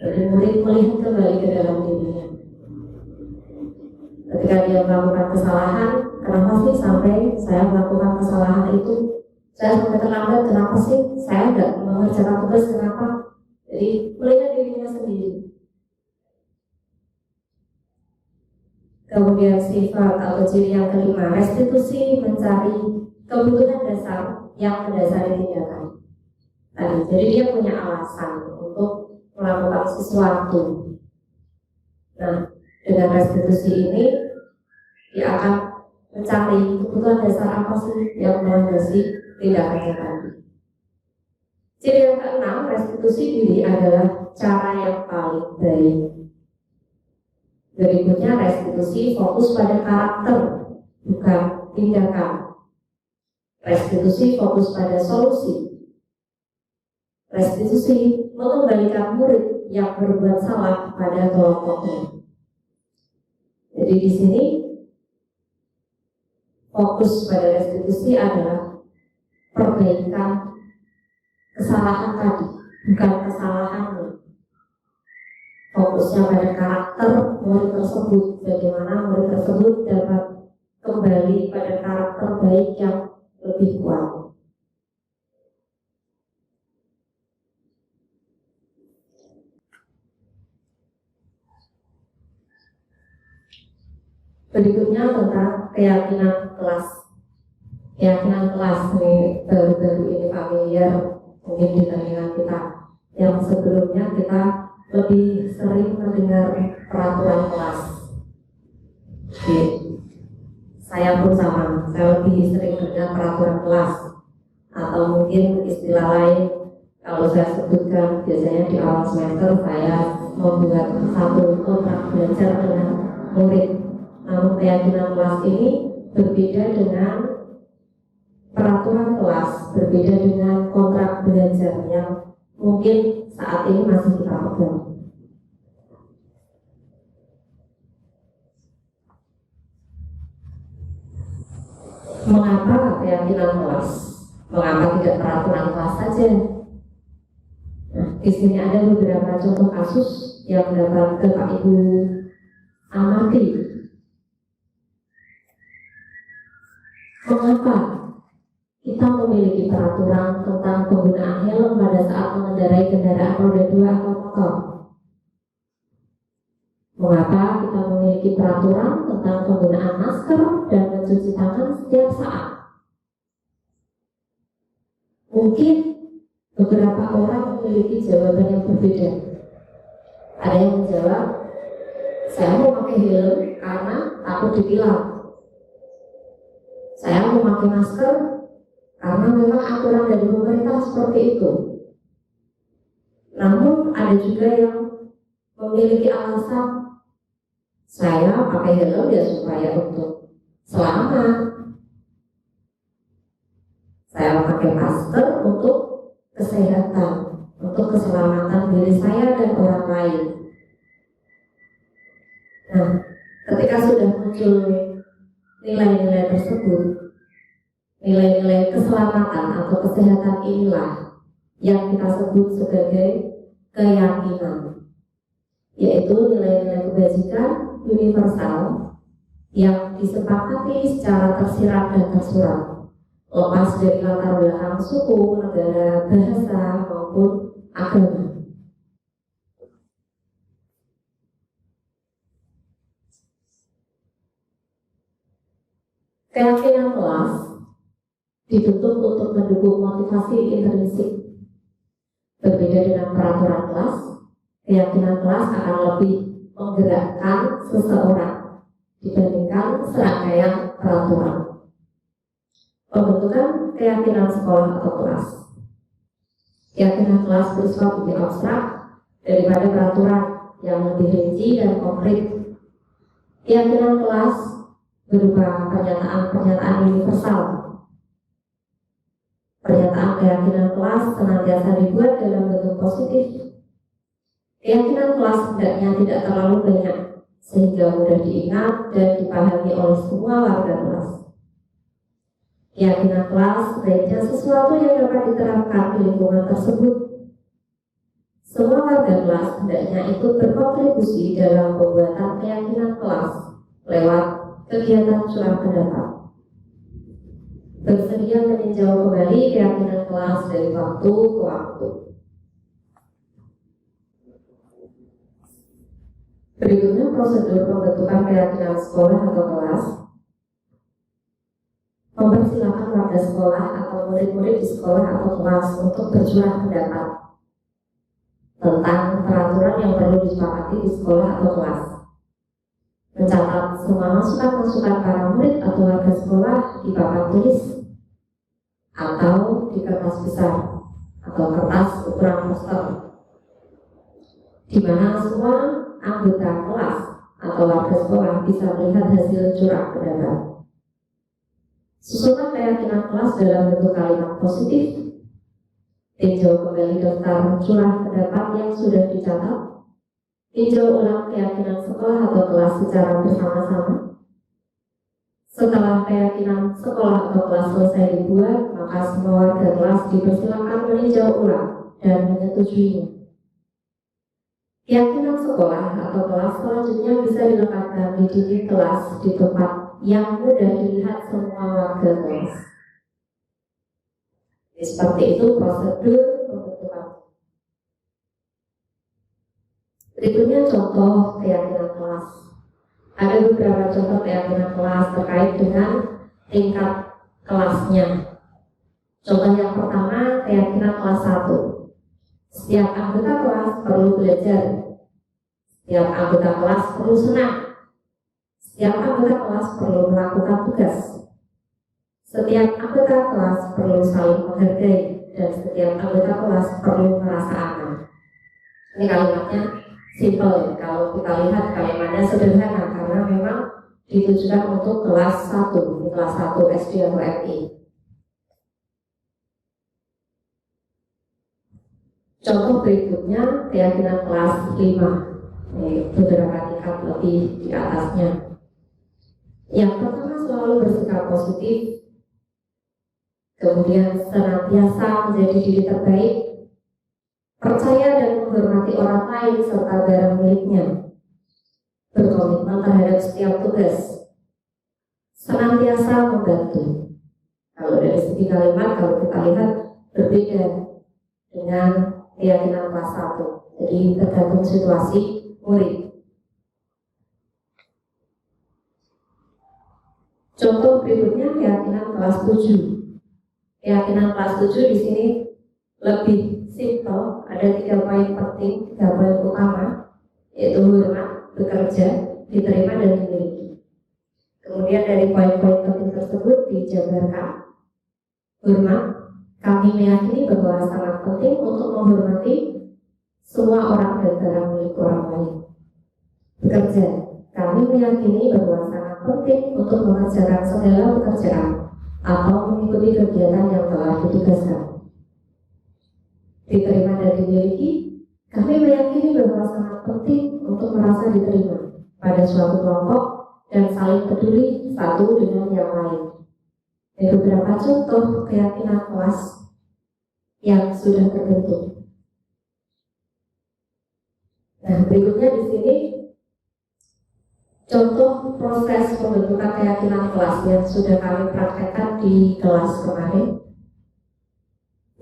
Jadi murid melihat kembali ke dalam dirinya. Ketika dia melakukan kesalahan, kenapa sih sampai saya melakukan kesalahan itu? Saya sampai terlambat, kenapa sih? Saya tidak mengerjakan tugas, kenapa? Jadi melihat dirinya sendiri. Kemudian sifat atau ciri yang kelima, restitusi mencari kebutuhan dasar yang mendasari tindakan. Jadi dia punya alasan untuk melakukan sesuatu. Nah, dengan restitusi ini dia akan mencari kebutuhan dasar apa sih yang melandasi tindakannya tadi. Ciri yang keenam, restitusi diri adalah cara yang paling baik. Berikutnya, restitusi fokus pada karakter, bukan tindakan. Restitusi fokus pada solusi. Restitusi mengembalikan murid yang berbuat salah pada kelompoknya. Jadi di sini fokus pada restitusi adalah perbaikan kesalahan tadi, bukan kesalahannya. Fokusnya pada karakter murid tersebut, bagaimana murid tersebut dapat kembali pada karakter baik yang lebih kuat. Berikutnya tentang keyakinan kelas. Keyakinan kelas ini baru-baru ini familiar mungkin di telinga kita. Yang sebelumnya kita lebih sering mendengar peraturan kelas. Oke. Saya pun sama, saya lebih sering mendengar peraturan kelas. Atau mungkin istilah lain, kalau saya sebutkan biasanya di awal semester saya membuat satu kontrak belajar dengan murid. Namun keyakinan kelas ini berbeda dengan peraturan kelas, berbeda dengan kontrak belajar yang mungkin saat ini masih kita pegang. Mengapa keyakinan kelas? Mengapa tidak peraturan kelas saja? Nah, di sini ada beberapa contoh kasus yang dapat Bapak Ibu amati. Mengapa kita memiliki peraturan tentang penggunaan helm pada saat mengendarai kendaraan roda 2 atau motor? Mengapa kita memiliki peraturan tentang penggunaan masker dan mencuci tangan setiap saat? Mungkin beberapa orang memiliki jawaban yang berbeda. Ada yang menjawab, saya mau pakai helm karena takut ditilang. Saya mau pakai masker karena memang aturan dari pemerintah seperti itu. Namun ada juga yang memiliki alasan, saya pakai helm ya supaya untuk selamat. Saya pakai masker untuk kesehatan, untuk keselamatan diri saya dan orang lain. Nah, ketika sudah muncul nilai-nilai tersebut, nilai-nilai keselamatan atau kesehatan inilah yang kita sebut sebagai keyakinan, yaitu nilai-nilai kebajikan universal yang disepakati secara tersirat dan tersurat, lepas dari latar belakang suku, negara, bahasa, maupun agama. Keyakinan kelas dibentuk untuk mendukung motivasi intrinsik. Berbeda dengan peraturan kelas, keyakinan kelas akan lebih menggerakkan seseorang dibandingkan serangkaian peraturan. Pembentukan keyakinan sekolah atau kelas. Keyakinan kelas bersifat lebih abstrak daripada peraturan yang lebih rinci dan konkret. Keyakinan kelas berupa pernyataan-pernyataan universal. Pernyataan keyakinan kelas senantiasa dibuat dalam bentuk positif. Keyakinan kelas hendaknya tidak terlalu banyak sehingga mudah diingat dan dipahami oleh semua warga kelas. Keyakinan kelas sebaiknya sesuatu yang dapat diterapkan di lingkungan tersebut. Semua warga kelas hendaknya ikut berkontribusi dalam pembuatan keyakinan kelas lewat kegiatan curah pendapat. Bersedia meninjau kembali keyakinan kelas dari waktu ke waktu. Berikutnya prosedur pembentukan keyakinan sekolah atau kelas. Mempersilakan warga sekolah atau murid-murid di sekolah atau kelas untuk bercurah pendapat tentang peraturan yang perlu disepakati di sekolah atau kelas. Mencatat semua masukan-masukan para murid atau warga sekolah di papan tulis atau di kertas besar atau kertas ukuran poster, di mana semua anggota kelas atau warga sekolah bisa melihat hasil curah pendapat. Susunan keyakinan kelas dalam bentuk kalimat positif. Tinjau kembali daftar curah pendapat yang sudah dicatat. Tinjau ulang keyakinan sekolah atau kelas secara bersama-sama. Setelah keyakinan sekolah atau kelas selesai dibuat, maka semua warga kelas dipersilakan meninjau ulang dan menyetujuinya. Keyakinan sekolah atau kelas selanjutnya bisa dilekatkan di dinding kelas di tempat yang mudah dilihat semua warga kelas. Seperti itu prosedur pembentukan. Berikutnya contoh keyakinan kelas. Ada beberapa contoh keyakinan kelas terkait dengan tingkat kelasnya. Contoh yang pertama, keyakinan kelas 1. Setiap anggota kelas perlu belajar. Setiap anggota kelas perlu senang. Setiap anggota kelas perlu melakukan tugas. Setiap anggota kelas perlu saling menghargai dan setiap anggota kelas perlu merasa aman. Ini kalimatnya simple. Kalau kita lihat kalimatnya sederhana karena memang ditujukan untuk kelas 1, kelas 1 SD atau MI. Contoh berikutnya keyakinan kelas 5. Beberapa tingkat lebih di atasnya. Yang pertama, selalu bersikap positif. Kemudian senantiasa menjadi diri terbaik, percaya dan menghormati orang lain serta barang miliknya, berkomitmen terhadap setiap tugas, senantiasa membantu. Kalau dari segi kalimat, kalau kita lihat berbeda dengan keyakinan kelas 1. Jadi tergantung situasi murid. Contoh berikutnya keyakinan kelas 7. Keyakinan kelas 7 di sini lebih simpel, ada 3 poin penting, 3 poin utama, yaitu hormat, bekerja, diterima, dan dimiliki. Kemudian dari poin-poin penting tersebut dijabarkan. Hormat, kami meyakini bahwa sangat penting untuk menghormati semua orang dan barang milik orang lain. Bekerja, kami meyakini bahwa sangat penting untuk mengerjakan segala pekerjaan atau mengikuti kegiatan yang telah ditugaskan. Diterima dan dimiliki, kami meyakini bahwa sangat penting untuk merasa diterima pada suatu kelompok dan saling peduli satu dengan yang lain. Ada beberapa contoh keyakinan kelas yang sudah terbentuk. Nah, berikutnya di sini contoh proses pembentukan keyakinan kelas yang sudah kami praktekkan di kelas kemarin.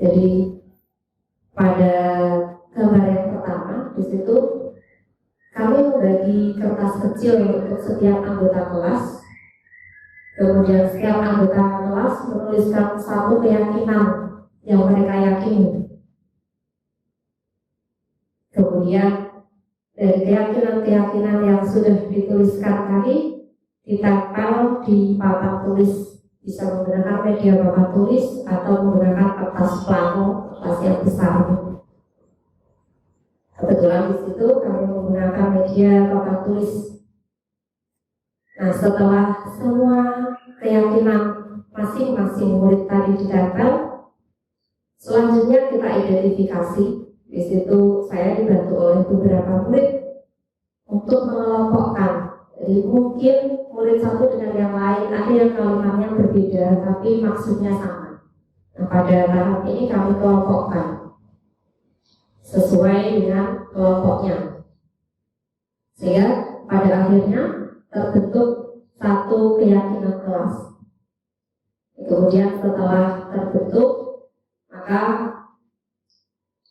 Jadi pada gambar yang pertama di situ kami membagi kertas kecil untuk setiap anggota kelas. Kemudian setiap anggota kelas menuliskan satu keyakinan yang mereka yakini. Kemudian dari keyakinan-keyakinan yang sudah dituliskan tadi ditempel di papan tulis, bisa menggunakan media papan tulis atau menggunakan kertas plano, kertas yang besar. Kebetulan di situ kami menggunakan media papan tulis. Nah, setelah semua keyakinan masing-masing murid tadi ditempel, selanjutnya kita identifikasi. Di situ saya dibantu oleh beberapa murid untuk mengelompokkan. Jadi mungkin murid satu dengan yang lain ada yang kalimatnya berbeda, tapi maksudnya sama. Nah, pada tahap ini kami kelompokkan sesuai dengan kelompoknya, sehingga pada akhirnya terbentuk satu keyakinan kelas. Kemudian setelah terbentuk, maka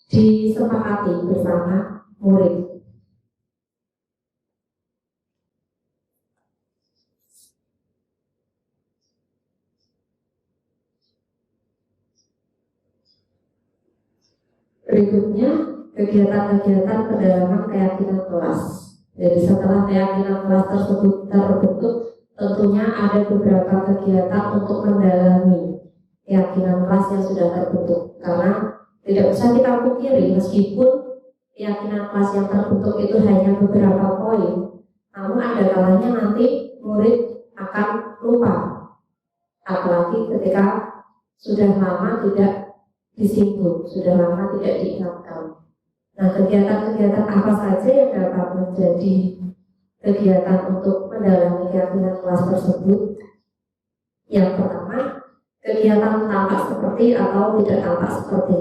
disepakati bersama murid. Berikutnya, kegiatan-kegiatan pendalaman keyakinan kelas. Jadi setelah keyakinan kelas tersebut terbentuk, tentunya ada beberapa kegiatan untuk mendalami keyakinan kelas yang sudah terbentuk. Karena tidak bisa kita pungkiri, meskipun keyakinan kelas yang terbentuk itu hanya beberapa poin, namun ada kalanya nanti murid akan lupa, apalagi ketika sudah lama tidak disimpul, sudah lama tidak diingatkan. Nah, kegiatan-kegiatan apa saja yang dapat menjadi kegiatan untuk mendalami keyakinan kelas tersebut? Yang pertama, kegiatan tampak seperti atau tidak tampak seperti.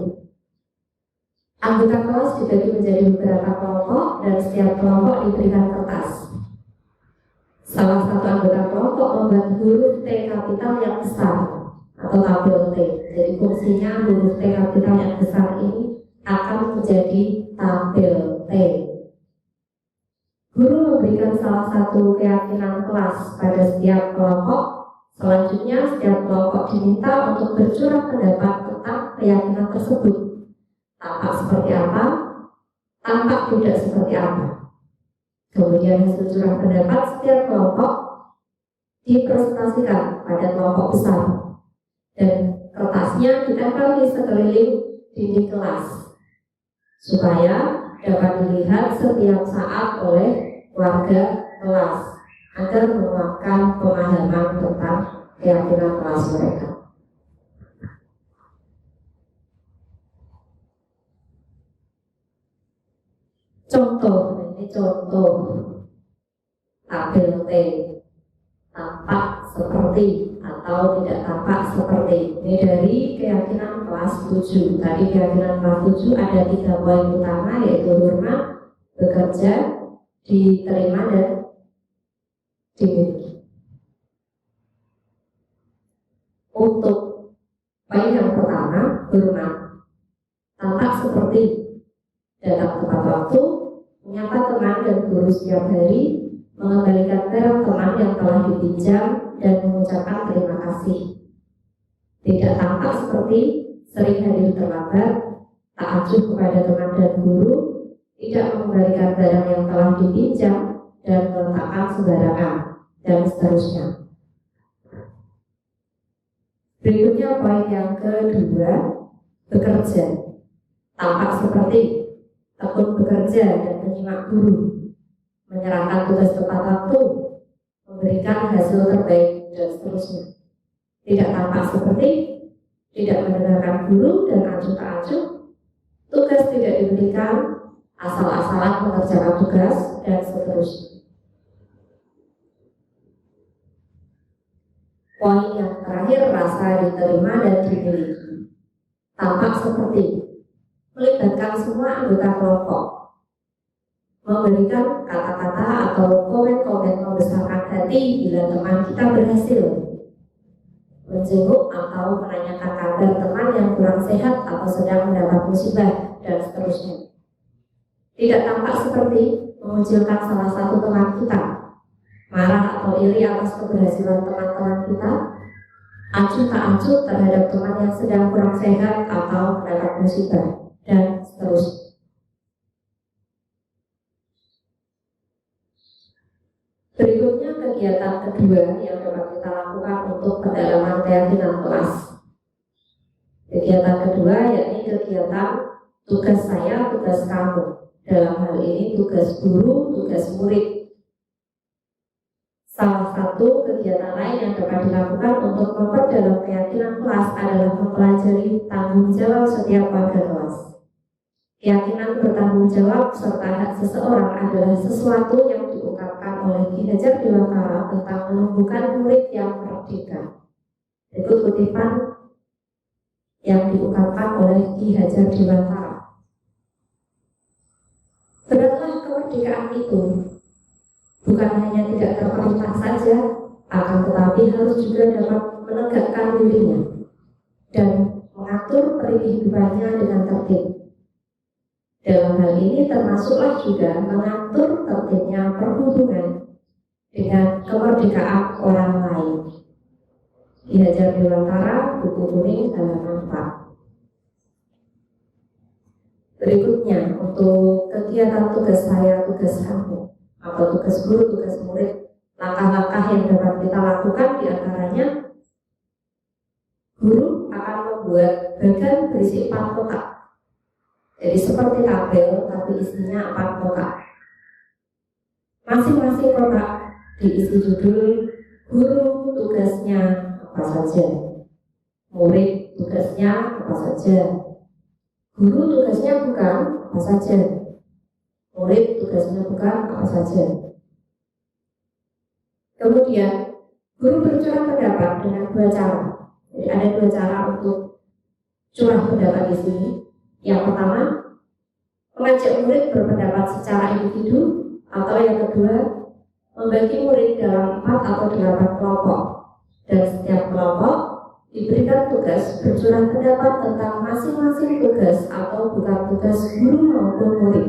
Anggota kelas dibagi menjadi beberapa kelompok dan setiap kelompok diberikan kertas. Salah satu anggota kelompok membuat huruf T kapital yang besar atau tabel T. Jadi fungsinya huruf T kapital yang besar ini akan menjadi tabel T. Guru memberikan salah satu keyakinan kelas pada setiap kelompok. Selanjutnya setiap kelompok diminta untuk bercurah pendapat tentang keyakinan tersebut. Tampak seperti apa? Tampak tidak seperti apa? Kemudian hasil curah pendapat setiap kelompok dipresentasikan pada kelompok besar dan kertasnya ditempel di sekeliling dinding kelas supaya dapat dilihat setiap saat oleh warga kelas agar menguatkan pemahaman tentang keyakinan kelas mereka. Contoh, ini contoh tabel T, tampak seperti atau tidak tampak seperti. Ini dari keyakinan kelas 7. Tadi keyakinan kelas 7 ada 3 poin utama, yaitu hormat, bekerja, diterima, dan dimiliki. Untuk poin yang pertama, hormat, tampak seperti datang tepat waktu, menyapa teman dan guru setiap hari, mengembalikan barang teman yang telah dipinjam, dan mengucapkan terima kasih. Tidak tampak seperti sering hadir terlambat, tak acuh kepada teman dan guru, tidak mengembalikan barang yang telah dipinjam dan meletakkan sembarangan, dan seterusnya. Berikutnya poin yang kedua, bekerja. Tampak seperti tekun bekerja dan menyimak guru, menyerahkan tugas tepat waktu, memberikan hasil terbaik, dan seterusnya. Tidak tampak seperti tidak mendengarkan guru dan acuh tak acuh, tugas tidak diberikan, asal-asalan mengerjakan tugas, dan seterusnya. Poin yang terakhir, rasa diterima dan dimiliki. Tampak seperti melibatkan semua anggota kelompok, memberikan kata-kata atau komen-komen membesarkan hati bila teman kita berhasil, menjenguk atau menanyakan kabar teman yang kurang sehat atau sedang mendapat musibah, dan seterusnya. Tidak tampak seperti mengucilkan salah satu teman kita, marah atau iri atas keberhasilan teman-teman kita, acuh tak acuh terhadap teman yang sedang kurang sehat atau mendapat musibah, dan seterusnya. Berikutnya kegiatan kedua yang dapat kita lakukan untuk pendalaman keyakinan kelas. Kegiatan kedua yakni kegiatan tugas saya, tugas kamu. Dalam hal ini tugas guru, tugas murid. Salah satu kegiatan lain yang dapat dilakukan untuk memperdalam keyakinan kelas adalah mempelajari tanggung jawab setiap warga kelas. Keyakinan bertanggung jawab serta hak seseorang adalah sesuatu yang diungkapkan oleh Ki Hajar Dewantara tentang menumbuhkan murid yang merdeka. Berikut kutipan yang diungkapkan oleh Ki Hajar Dewantara. Beratlah kemerdekaan itu, bukan hanya tidak terperintah saja, akan tetapi harus juga dapat menegakkan dirinya dan mengatur kehidupannya dengan tertib. Dalam hal ini termasuklah juga mengatur tertibnya perhubungan dengan kemerdekaan orang lain. Ki Hajar Dewantara, buku kuning halaman 4. Berikutnya untuk kegiatan tugas saya, tugas kamu, atau tugas guru, tugas murid, langkah-langkah yang dapat kita lakukan diantaranya guru akan membuat bagan berisi 4 kotak. Jadi seperti tabel tapi isinya 4 kotak. Masing-masing kotak diisi judul guru tugasnya apa saja, murid tugasnya apa saja, guru tugasnya bukan apa saja, murid tugasnya bukan apa saja. Kemudian guru bercurah pendapat dengan 2 cara. Jadi ada 2 cara untuk curah pendapat di sini. Yang pertama, mengajak murid berpendapat secara individu, atau yang kedua, membagi murid dalam 4 atau 8 kelompok, dan setiap kelompok diberikan tugas bercurah pendapat tentang masing-masing tugas atau bukan tugas guru maupun murid.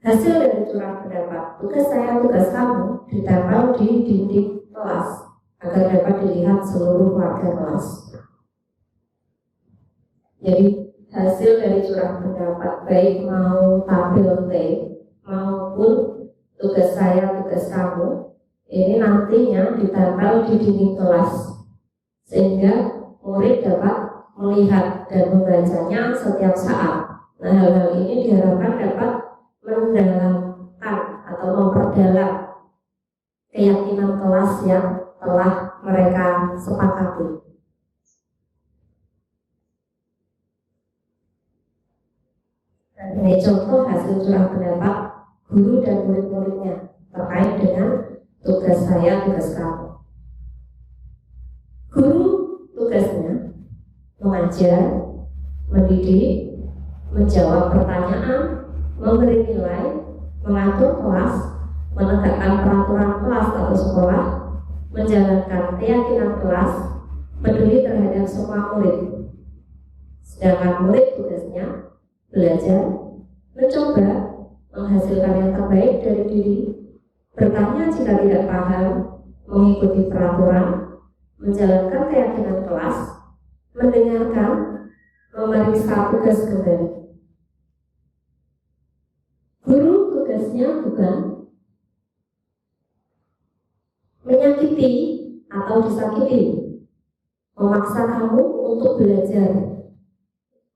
Hasil dari curah pendapat tugas saya, tugas kamu ditempel di dinding kelas agar dapat dilihat seluruh warga kelas. Jadi hasil dari curah pendapat baik mau tabel T maupun tugas saya, tugas kamu ini nantinya ditempel di dinding kelas sehingga murid dapat melihat dan membacanya setiap saat. Nah, hal-hal ini diharapkan dapat mendalamkan atau memperdalam keyakinan kelas yang telah mereka sepakati. Ini contoh hasil curah pendapat guru dan murid-muridnya terkait dengan tugas saya, tugas kamu. Guru tugasnya mengajar, mendidik, menjawab pertanyaan, memberi nilai, mengatur kelas, menegakkan peraturan kelas atau sekolah, menjalankan keyakinan kelas, peduli terhadap semua murid. Sedangkan murid tugasnya belajar, mencoba menghasilkan yang terbaik dari diri, bertanya jika tidak paham, mengikuti peraturan, menjalankan keyakinan kelas, mendengarkan, memeriksa tugas kembali. Guru tugasnya bukan menyakiti atau disakiti, memaksa kamu untuk belajar.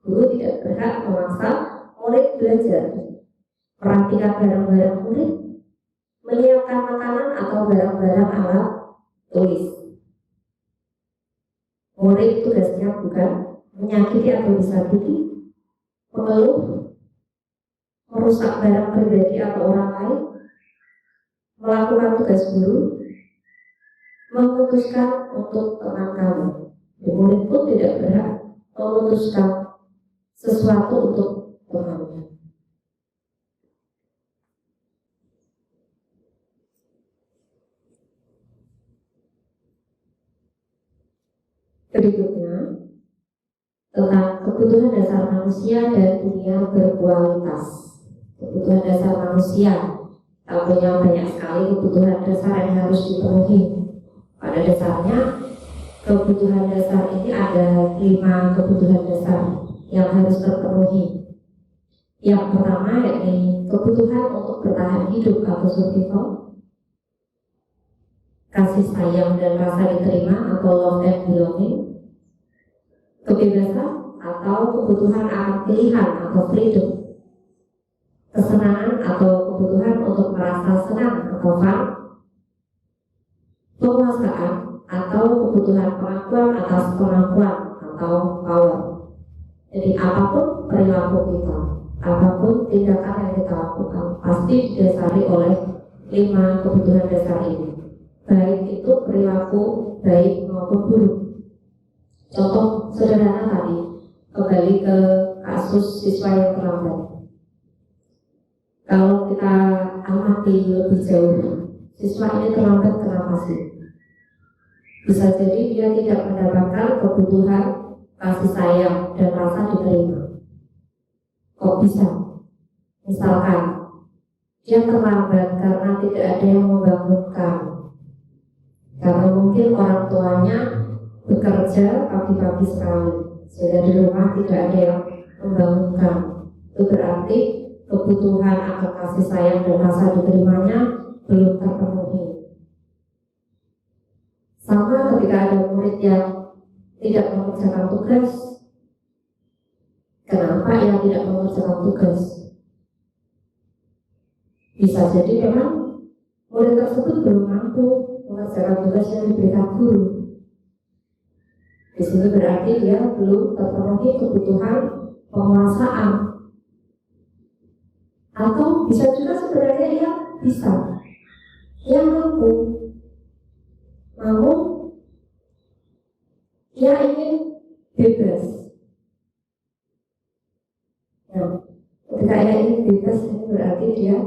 Guru tidak berhak memaksa murid belajar. Perhatikan barang-barang murid, menyiapkan makanan atau barang-barang alat tulis. Murid tugasnya bukan menyakiti atau disakiti, mengeluh, merusak barang pribadi atau orang lain, melakukan tugas guru, memutuskan untuk teman kamu. Murid pun tidak berhak memutuskan sesuatu untuk temannya. Berikutnya tentang kebutuhan dasar manusia dan dunia berkualitas. Kebutuhan dasar manusia, kita punya banyak sekali kebutuhan dasar yang harus dipenuhi. Pada dasarnya kebutuhan dasar ini ada 5 kebutuhan dasar yang harus terpenuhi. Yang pertama yakni kebutuhan untuk bertahan hidup atau survival, kasih sayang dan rasa diterima atau love and belonging, kebebasan atau kebutuhan akan pilihan atau freedom, kesenangan atau kebutuhan untuk merasa senang atau fun, penguasaan atau kebutuhan pengakuan atas kemampuan atau power. Jadi apapun perilaku kita, apapun tindakan yang kita lakukan pasti didasari oleh 5 kebutuhan dasar ini, baik itu perilaku baik maupun buruk. Contoh sederhana tadi, kembali ke kasus siswa yang terlambat. Kalau kita amati lebih jauh, siswa ini terlambat kenapa sih? Bisa jadi dia tidak mendapatkan kebutuhan kasih sayang dan rasa diterima. Kok bisa? Misalkan dia terlambat karena tidak ada yang membangunkan, karena mungkin orang tuanya bekerja pagi-pagi sekali, sehingga di rumah tidak ada yang membangunkan. Itu berarti kebutuhan akan kasih sayang dan rasa diterimanya belum terpenuhi. Sama ketika ada murid yang tidak mengerjakan tugas. Kenapa ia tidak mengerjakan tugas? Bisa jadi memang murid tersebut belum mampu mengerjakan tugas yang diberikan guru. Di sini berarti dia belum terpenuhi kebutuhan penguasaan. Atau bisa juga sebenarnya ia bisa, ia mampu, namun ia ingin bebas. Nah, ketika ia ingin bebas, ini berarti dia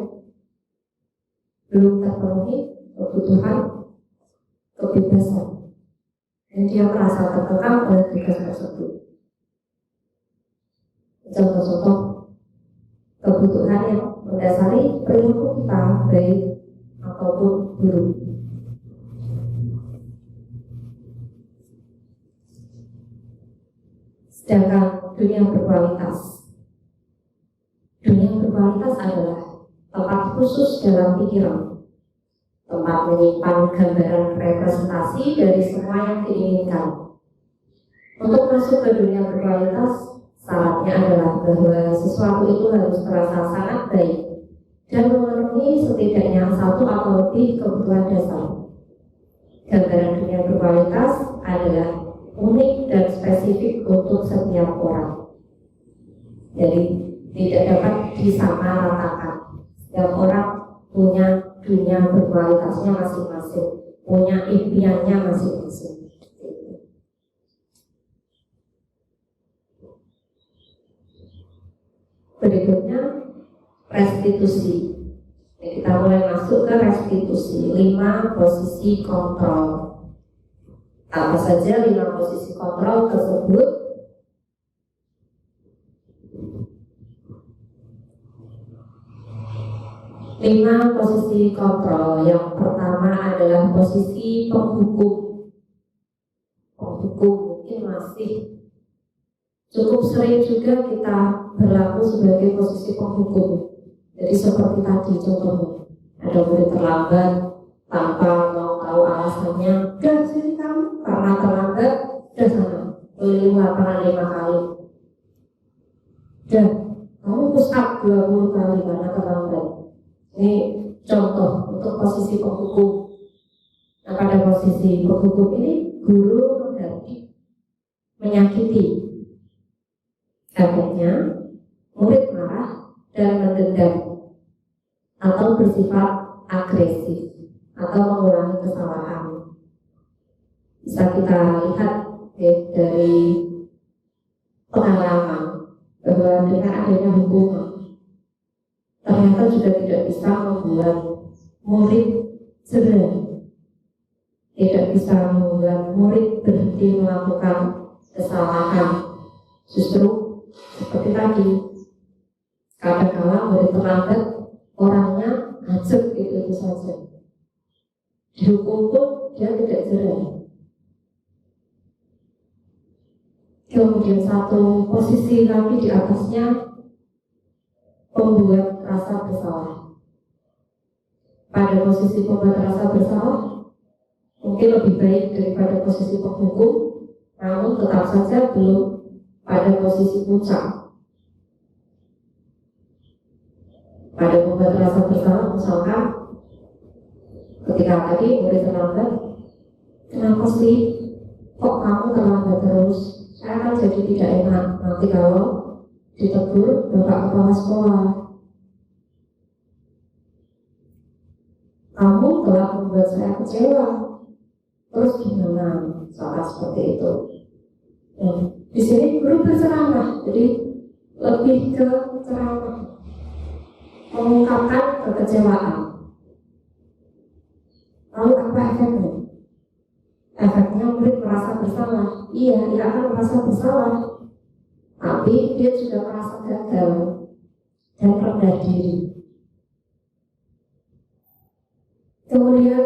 belum terpenuhi kebutuhan kebebasan. Dan dia merasa terkekang oleh tugas tersebut. Contoh-contoh kebutuhan yang mendasari perilaku kita baik ataupun buruk. Sedangkan dunia berkualitas. Dunia berkualitas adalah tempat khusus dalam pikiran, tempat menyimpan gambaran representasi dari semua yang diinginkan. Untuk masuk ke dunia berkualitas, syaratnya adalah bahwa sesuatu itu harus terasa sangat baik dan memenuhi setidaknya 1 atau lebih kebutuhan dasar. Gambaran dunia berkualitas adalah unik dan spesifik untuk setiap orang. Jadi tidak dapat disamaratakan. Setiap orang punya dunia berkualitasnya masing-masing, punya impiannya masing-masing. Berikutnya restitusi. Kita mulai masuk ke restitusi. 5 posisi kontrol. Apa saja 5 posisi kontrol tersebut? Lima posisi kontrol. Yang pertama adalah posisi penghukum. Penghukum mungkin masih cukup sering juga kita berlaku sebagai posisi penghukum. Jadi seperti tadi contohnya, ada murid terlambat tanpa mau tahu alasannya, udah sini kamu karena terlambat, udah sana keliling lapangan 5 kali, udah kamu push up 20 kali karena terlambat. Ini contoh untuk posisi penghukum. Nah, pada posisi penghukum ini guru menghardik, menyakiti. Efeknya murid marah dan mendendam atau bersifat agresif atau mengulangi kesalahan. Bisa kita lihat ya, dari pengalaman bahwa dengan adanya hukuman ternyata juga tidak bisa membuat murid jerah, tidak bisa membuat murid berhenti melakukan kesalahan. Justru seperti tadi, kadang-kadang murid terlambat, orangnya ngajak itu saja. Dihukum pun dia tidak jerah. Kemudian satu posisi lagi di atasnya, pembuat rasa bersalah. Pada posisi pembuat rasa bersalah mungkin lebih baik daripada posisi penghukum, namun tetap saja belum pada posisi puncak. Pada pembuat rasa bersalah, misalkan ketika tadi murid terlambat, kenapa sih kok kamu terlambat terus? Saya kan jadi tidak enak nanti kalau ditegur bapak kepala sekolah. Kamu telah membuat saya kecewa. Terus gimana soal seperti itu? Di sini guru berceramah, jadi lebih ke ceramah, mengungkapkan kekecewaan. Lalu apa efeknya? Efeknya murid merasa bersalah. Iya, dia akan merasa bersalah, tapi dia juga merasa gagal dan rendah diri. Kemudian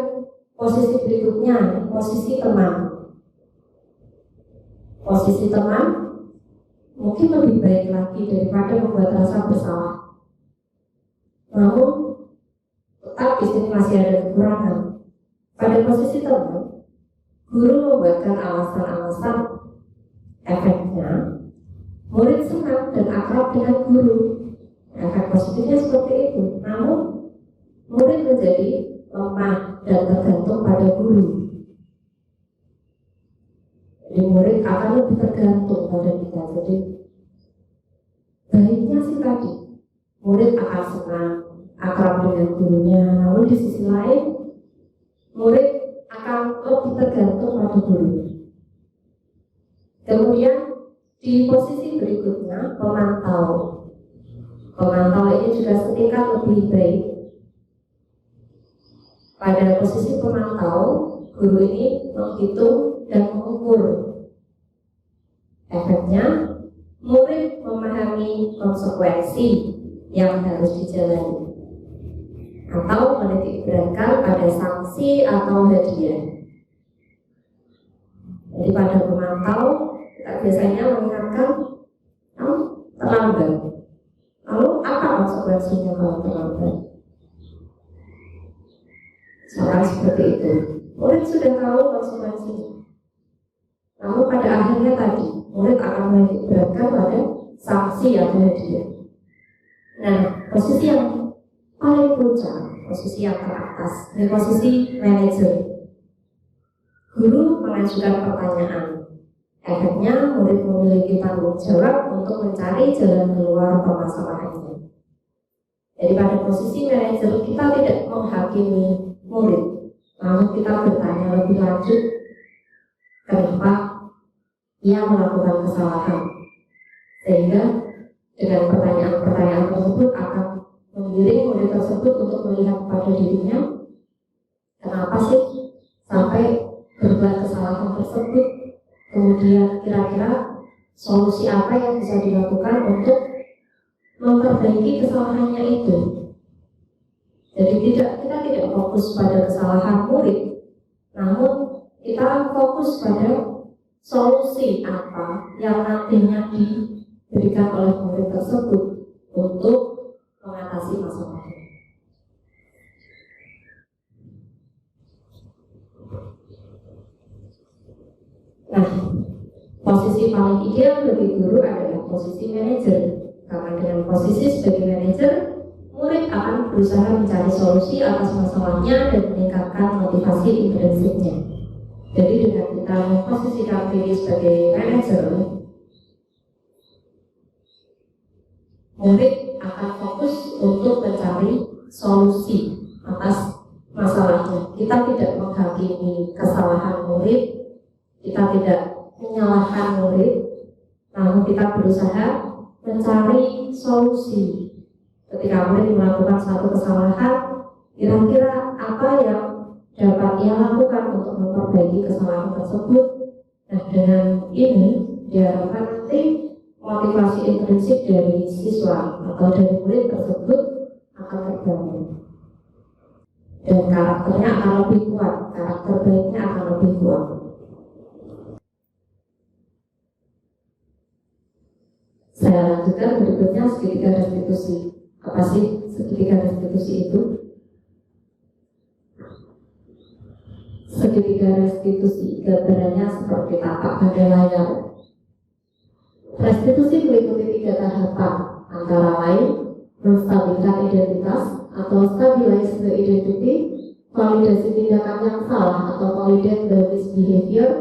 posisi berikutnya, posisi teman. Posisi teman mungkin lebih baik lagi daripada membuat rasa bersalah. Namun tetap di sini masih ada kekurangan. Pada posisi teman, guru membuatkan alasan-alasan, efeknya murid senang dan akrab dengan guru. Efek positifnya seperti itu. Namun murid menjadi lemah dan tergantung pada guru. Jadi murid akan lebih tergantung pada kita. Jadi baiknya sih tadi murid akan senang akrab dengan gurunya, namun di sisi lain murid akan lebih tergantung pada gurunya. Kemudian di posisi berikutnya, pemantau. Pemantau ini juga setingkat lebih baik. Pada posisi pemantau, guru ini menghitung dan mengukur. Efeknya, murid memahami konsekuensi yang harus dijalani atau menitik beratkan pada sanksi atau hadiah. Jadi pada pemantau kita biasanya mengingatkan terlambat. Lalu apa konsekuensinya kalau terlambat? Soal seperti itu, murid sudah tahu konsekuensinya. Namun pada akhirnya tadi, murid akan menitik beratkan pada sanksi atau hadiah. Nah, posisi yang paling puncak, posisi yang teratas, di posisi manajer. Guru mengajukan pertanyaan. Efeknya murid memiliki tanggung jawab untuk mencari jalan keluar permasalahannya. Jadi pada posisi manajer kita tidak menghakimi murid, namun kita bertanya lebih lanjut kenapa ia melakukan kesalahan, sehingga dengan pertanyaan-pertanyaan tersebut akan menggiring murid tersebut untuk melihat pada dirinya, kenapa sih sampai berbuat kesalahan tersebut, kemudian kira-kira solusi apa yang bisa dilakukan untuk memperbaiki kesalahannya itu. Jadi kita tidak fokus pada kesalahan murid, namun kita fokus pada solusi apa yang nantinya diberikan oleh murid tersebut untuk mengatasi masalahnya. Nah, posisi paling ideal bagi guru adalah posisi manajer, karena dengan posisi sebagai manajer, murid akan berusaha mencari solusi atas masalahnya dan meningkatkan motivasi intrinsiknya. Jadi dengan kita memposisikan diri sebagai manajer, murid akan fokus untuk mencari solusi atas masalahnya. Kita tidak menghakimi kesalahan murid, kita tidak menyalahkan murid, namun kita berusaha mencari solusi. Ketika murid melakukan suatu kesalahan, kira-kira apa yang dapat ia lakukan untuk memperbaiki kesalahan tersebut. Nah, dengan ini diharapkan nanti motivasi intrinsik dari siswa atau dari murid tersebut akan terbangun dan karakternya akan lebih kuat, karakter baiknya akan lebih kuat. Saya lanjutkan berikutnya, segitiga restitusi. Apa sih segitiga restitusi itu? Segitiga restitusi gambarannya seperti tapak pada layar. Restitusi meliputi 3 tahapan, antara lain menstabilkan identitas atau stabilize the identity, validasi tindakan yang salah atau validate the misbehavior,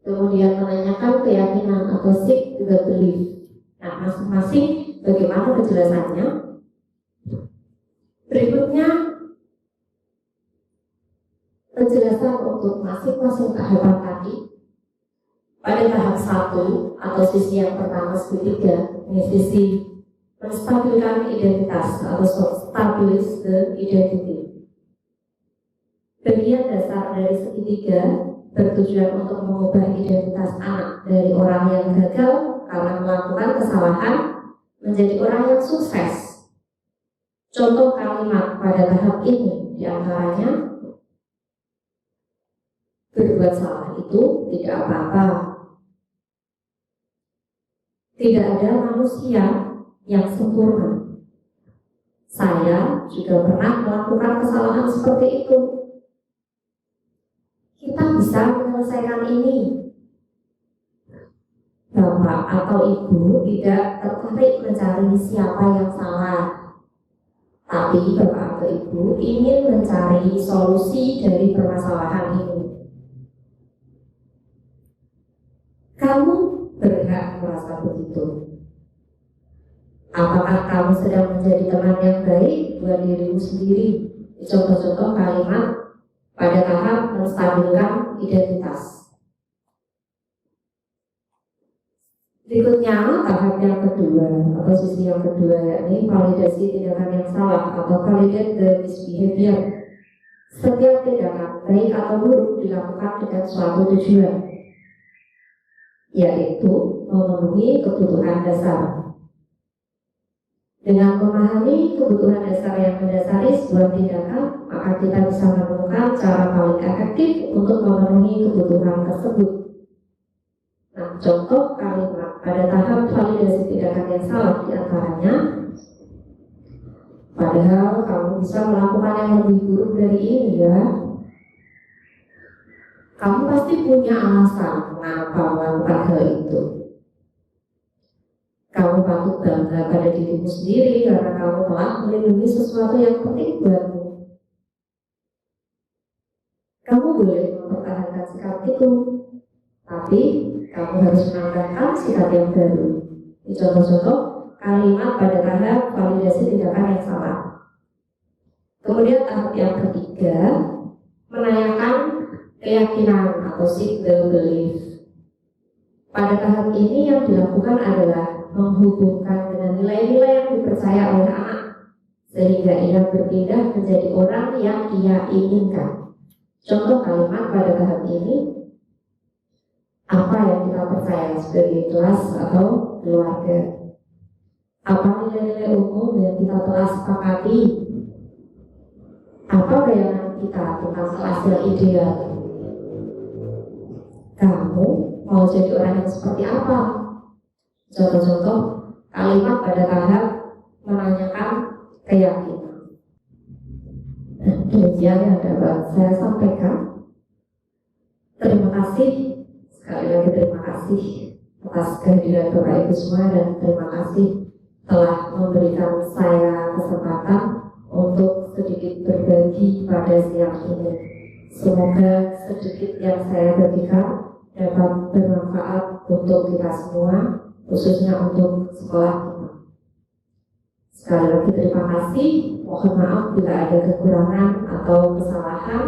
kemudian menanyakan keyakinan atau seek the belief. Nah, masing-masing bagaimana penjelasannya? Berikutnya penjelasan untuk masing-masing tahapan tadi. Pada tahap 1 atau sisi yang pertama segitiga, ini sisi menstabilkan identitas atau stabilize the identity. Bagian dasar dari segitiga bertujuan untuk mengubah identitas anak dari orang yang gagal karena melakukan kesalahan menjadi orang yang sukses. Contoh kalimat pada tahap ini diantaranya, berbuat salah itu tidak apa-apa. Tidak ada manusia yang sempurna. Saya juga pernah melakukan kesalahan seperti itu. Kita bisa menyelesaikan ini. Bapak atau ibu tidak tertarik mencari siapa yang salah, tapi bapak atau ibu ingin mencari solusi dari permasalahan ini. Kamu berhak merasa begitu. Apakah kamu sedang menjadi teman yang baik buat dirimu sendiri? Contoh-contoh kalimat pada tahap menstabilkan identitas. Berikutnya tahap yang kedua atau sisi yang kedua, yakni validasi tindakan yang salah atau validate the misbehavior. Setiap tindakan baik atau buruk dilakukan dengan suatu tujuan, yaitu memenuhi kebutuhan dasar. Dengan memahami kebutuhan dasar yang mendasari sebuah tindakan, maka kita bisa menemukan cara paling efektif untuk memenuhi kebutuhan tersebut. Nah, contoh kalimat pada tahap validasi tindakan yang salah diantaranya, padahal kamu bisa melakukan yang lebih buruk dari ini ya. Kamu pasti punya alasan mengapa melakukan hal itu. Kamu patut bangga pada dirimu sendiri karena kamu telah melindungi sesuatu yang penting buatmu. Kamu boleh mempertahankan sikap itu, tapi kamu harus menambahkan sikap yang baru. Ini contoh-contoh kalimat pada tahap validasi tindakan yang salah. Kemudian tahap yang ketiga, menanyakan keyakinan atau seek the belief. Pada tahap ini yang dilakukan adalah menghubungkan dengan nilai-nilai yang dipercaya oleh anak, sehingga ia berpindah menjadi orang yang ia inginkan. Contoh kalimat pada tahap ini, apa yang kita percaya sebagai kelas atau keluarga? Apa nilai-nilai umum yang kita telah sepakati? Apa bayangan kita tentang kelas yang ideal? Kamu mau jadi orang yang seperti apa. Contoh-contoh kalimat pada tahap menanyakan keyakinan. Demikian yang dapat saya sampaikan. Terima kasih, sekali lagi terima kasih atas kehadiran Bapak Ibu semua, dan terima kasih telah memberikan saya kesempatan untuk sedikit berbagi pada siang ini. Semoga sedikit yang saya bagikan dapat bermanfaat untuk kita semua, khususnya untuk sekolah kita. Sekali lagi terima kasih. Mohon maaf bila ada kekurangan atau kesalahan.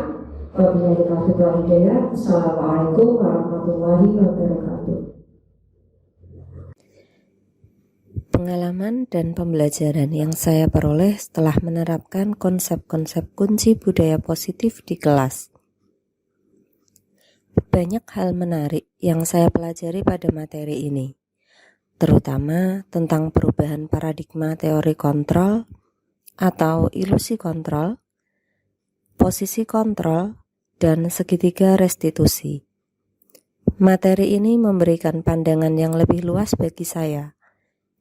Wabillahi taufiq wal hidayah. Assalamualaikum warahmatullahi wabarakatuh. Pengalaman dan pembelajaran yang saya peroleh setelah menerapkan konsep-konsep kunci budaya positif di kelas. Banyak hal menarik yang saya pelajari pada materi ini, terutama tentang perubahan paradigma teori kontrol atau ilusi kontrol, posisi kontrol, dan segitiga restitusi. Materi ini memberikan pandangan yang lebih luas bagi saya,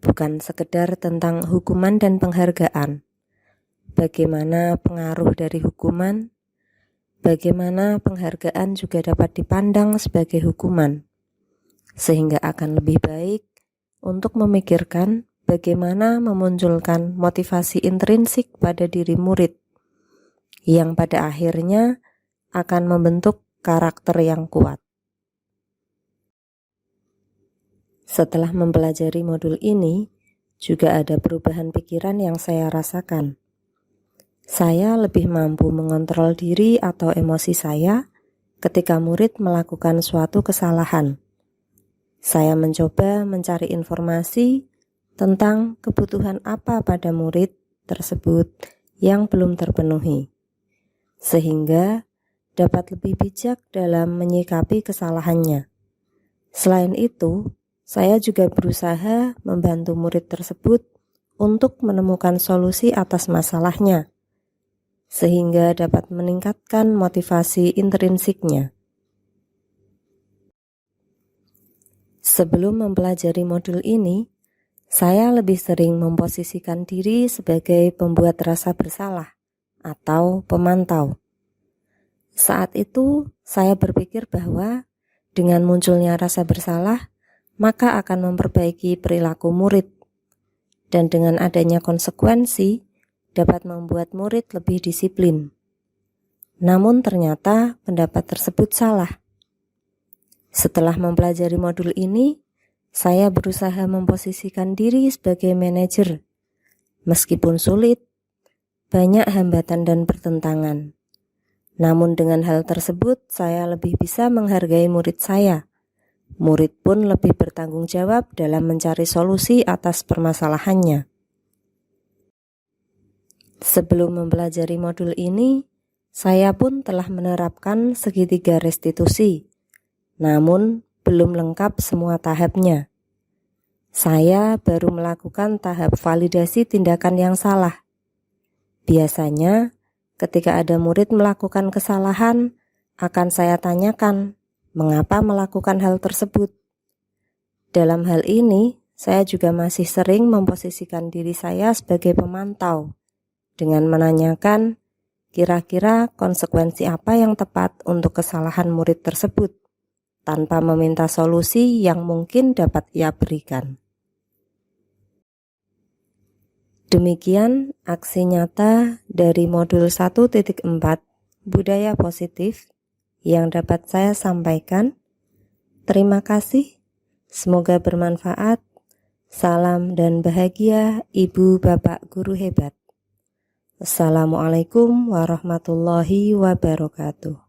bukan sekedar tentang hukuman dan penghargaan, bagaimana pengaruh dari hukuman, bagaimana penghargaan juga dapat dipandang sebagai hukuman, sehingga akan lebih baik untuk memikirkan bagaimana memunculkan motivasi intrinsik pada diri murid, yang pada akhirnya akan membentuk karakter yang kuat. Setelah mempelajari modul ini, juga ada perubahan pikiran yang saya rasakan. Saya lebih mampu mengontrol diri atau emosi saya ketika murid melakukan suatu kesalahan. Saya mencoba mencari informasi tentang kebutuhan apa pada murid tersebut yang belum terpenuhi, sehingga dapat lebih bijak dalam menyikapi kesalahannya. Selain itu, saya juga berusaha membantu murid tersebut untuk menemukan solusi atas masalahnya, sehingga dapat meningkatkan motivasi intrinsiknya. Sebelum mempelajari modul ini, saya lebih sering memposisikan diri sebagai pembuat rasa bersalah atau pemantau. Saat itu, saya berpikir bahwa dengan munculnya rasa bersalah, maka akan memperbaiki perilaku murid, dan dengan adanya konsekuensi dapat membuat murid lebih disiplin. Namun ternyata pendapat tersebut salah. Setelah mempelajari modul ini, saya berusaha memposisikan diri sebagai manajer. Meskipun sulit, banyak hambatan dan pertentangan. Namun dengan hal tersebut, saya lebih bisa menghargai murid saya. Murid pun lebih bertanggung jawab dalam mencari solusi atas permasalahannya. Sebelum mempelajari modul ini, saya pun telah menerapkan segitiga restitusi, namun belum lengkap semua tahapnya. Saya baru melakukan tahap validasi tindakan yang salah. Biasanya, ketika ada murid melakukan kesalahan, akan saya tanyakan, mengapa melakukan hal tersebut? Dalam hal ini, saya juga masih sering memposisikan diri saya sebagai pemantau, dengan menanyakan kira-kira konsekuensi apa yang tepat untuk kesalahan murid tersebut, tanpa meminta solusi yang mungkin dapat ia berikan. Demikian aksi nyata dari modul 1.4 Budaya Positif yang dapat saya sampaikan. Terima kasih, semoga bermanfaat. Salam dan bahagia Ibu Bapak Guru hebat. Assalamualaikum warahmatullahi wabarakatuh.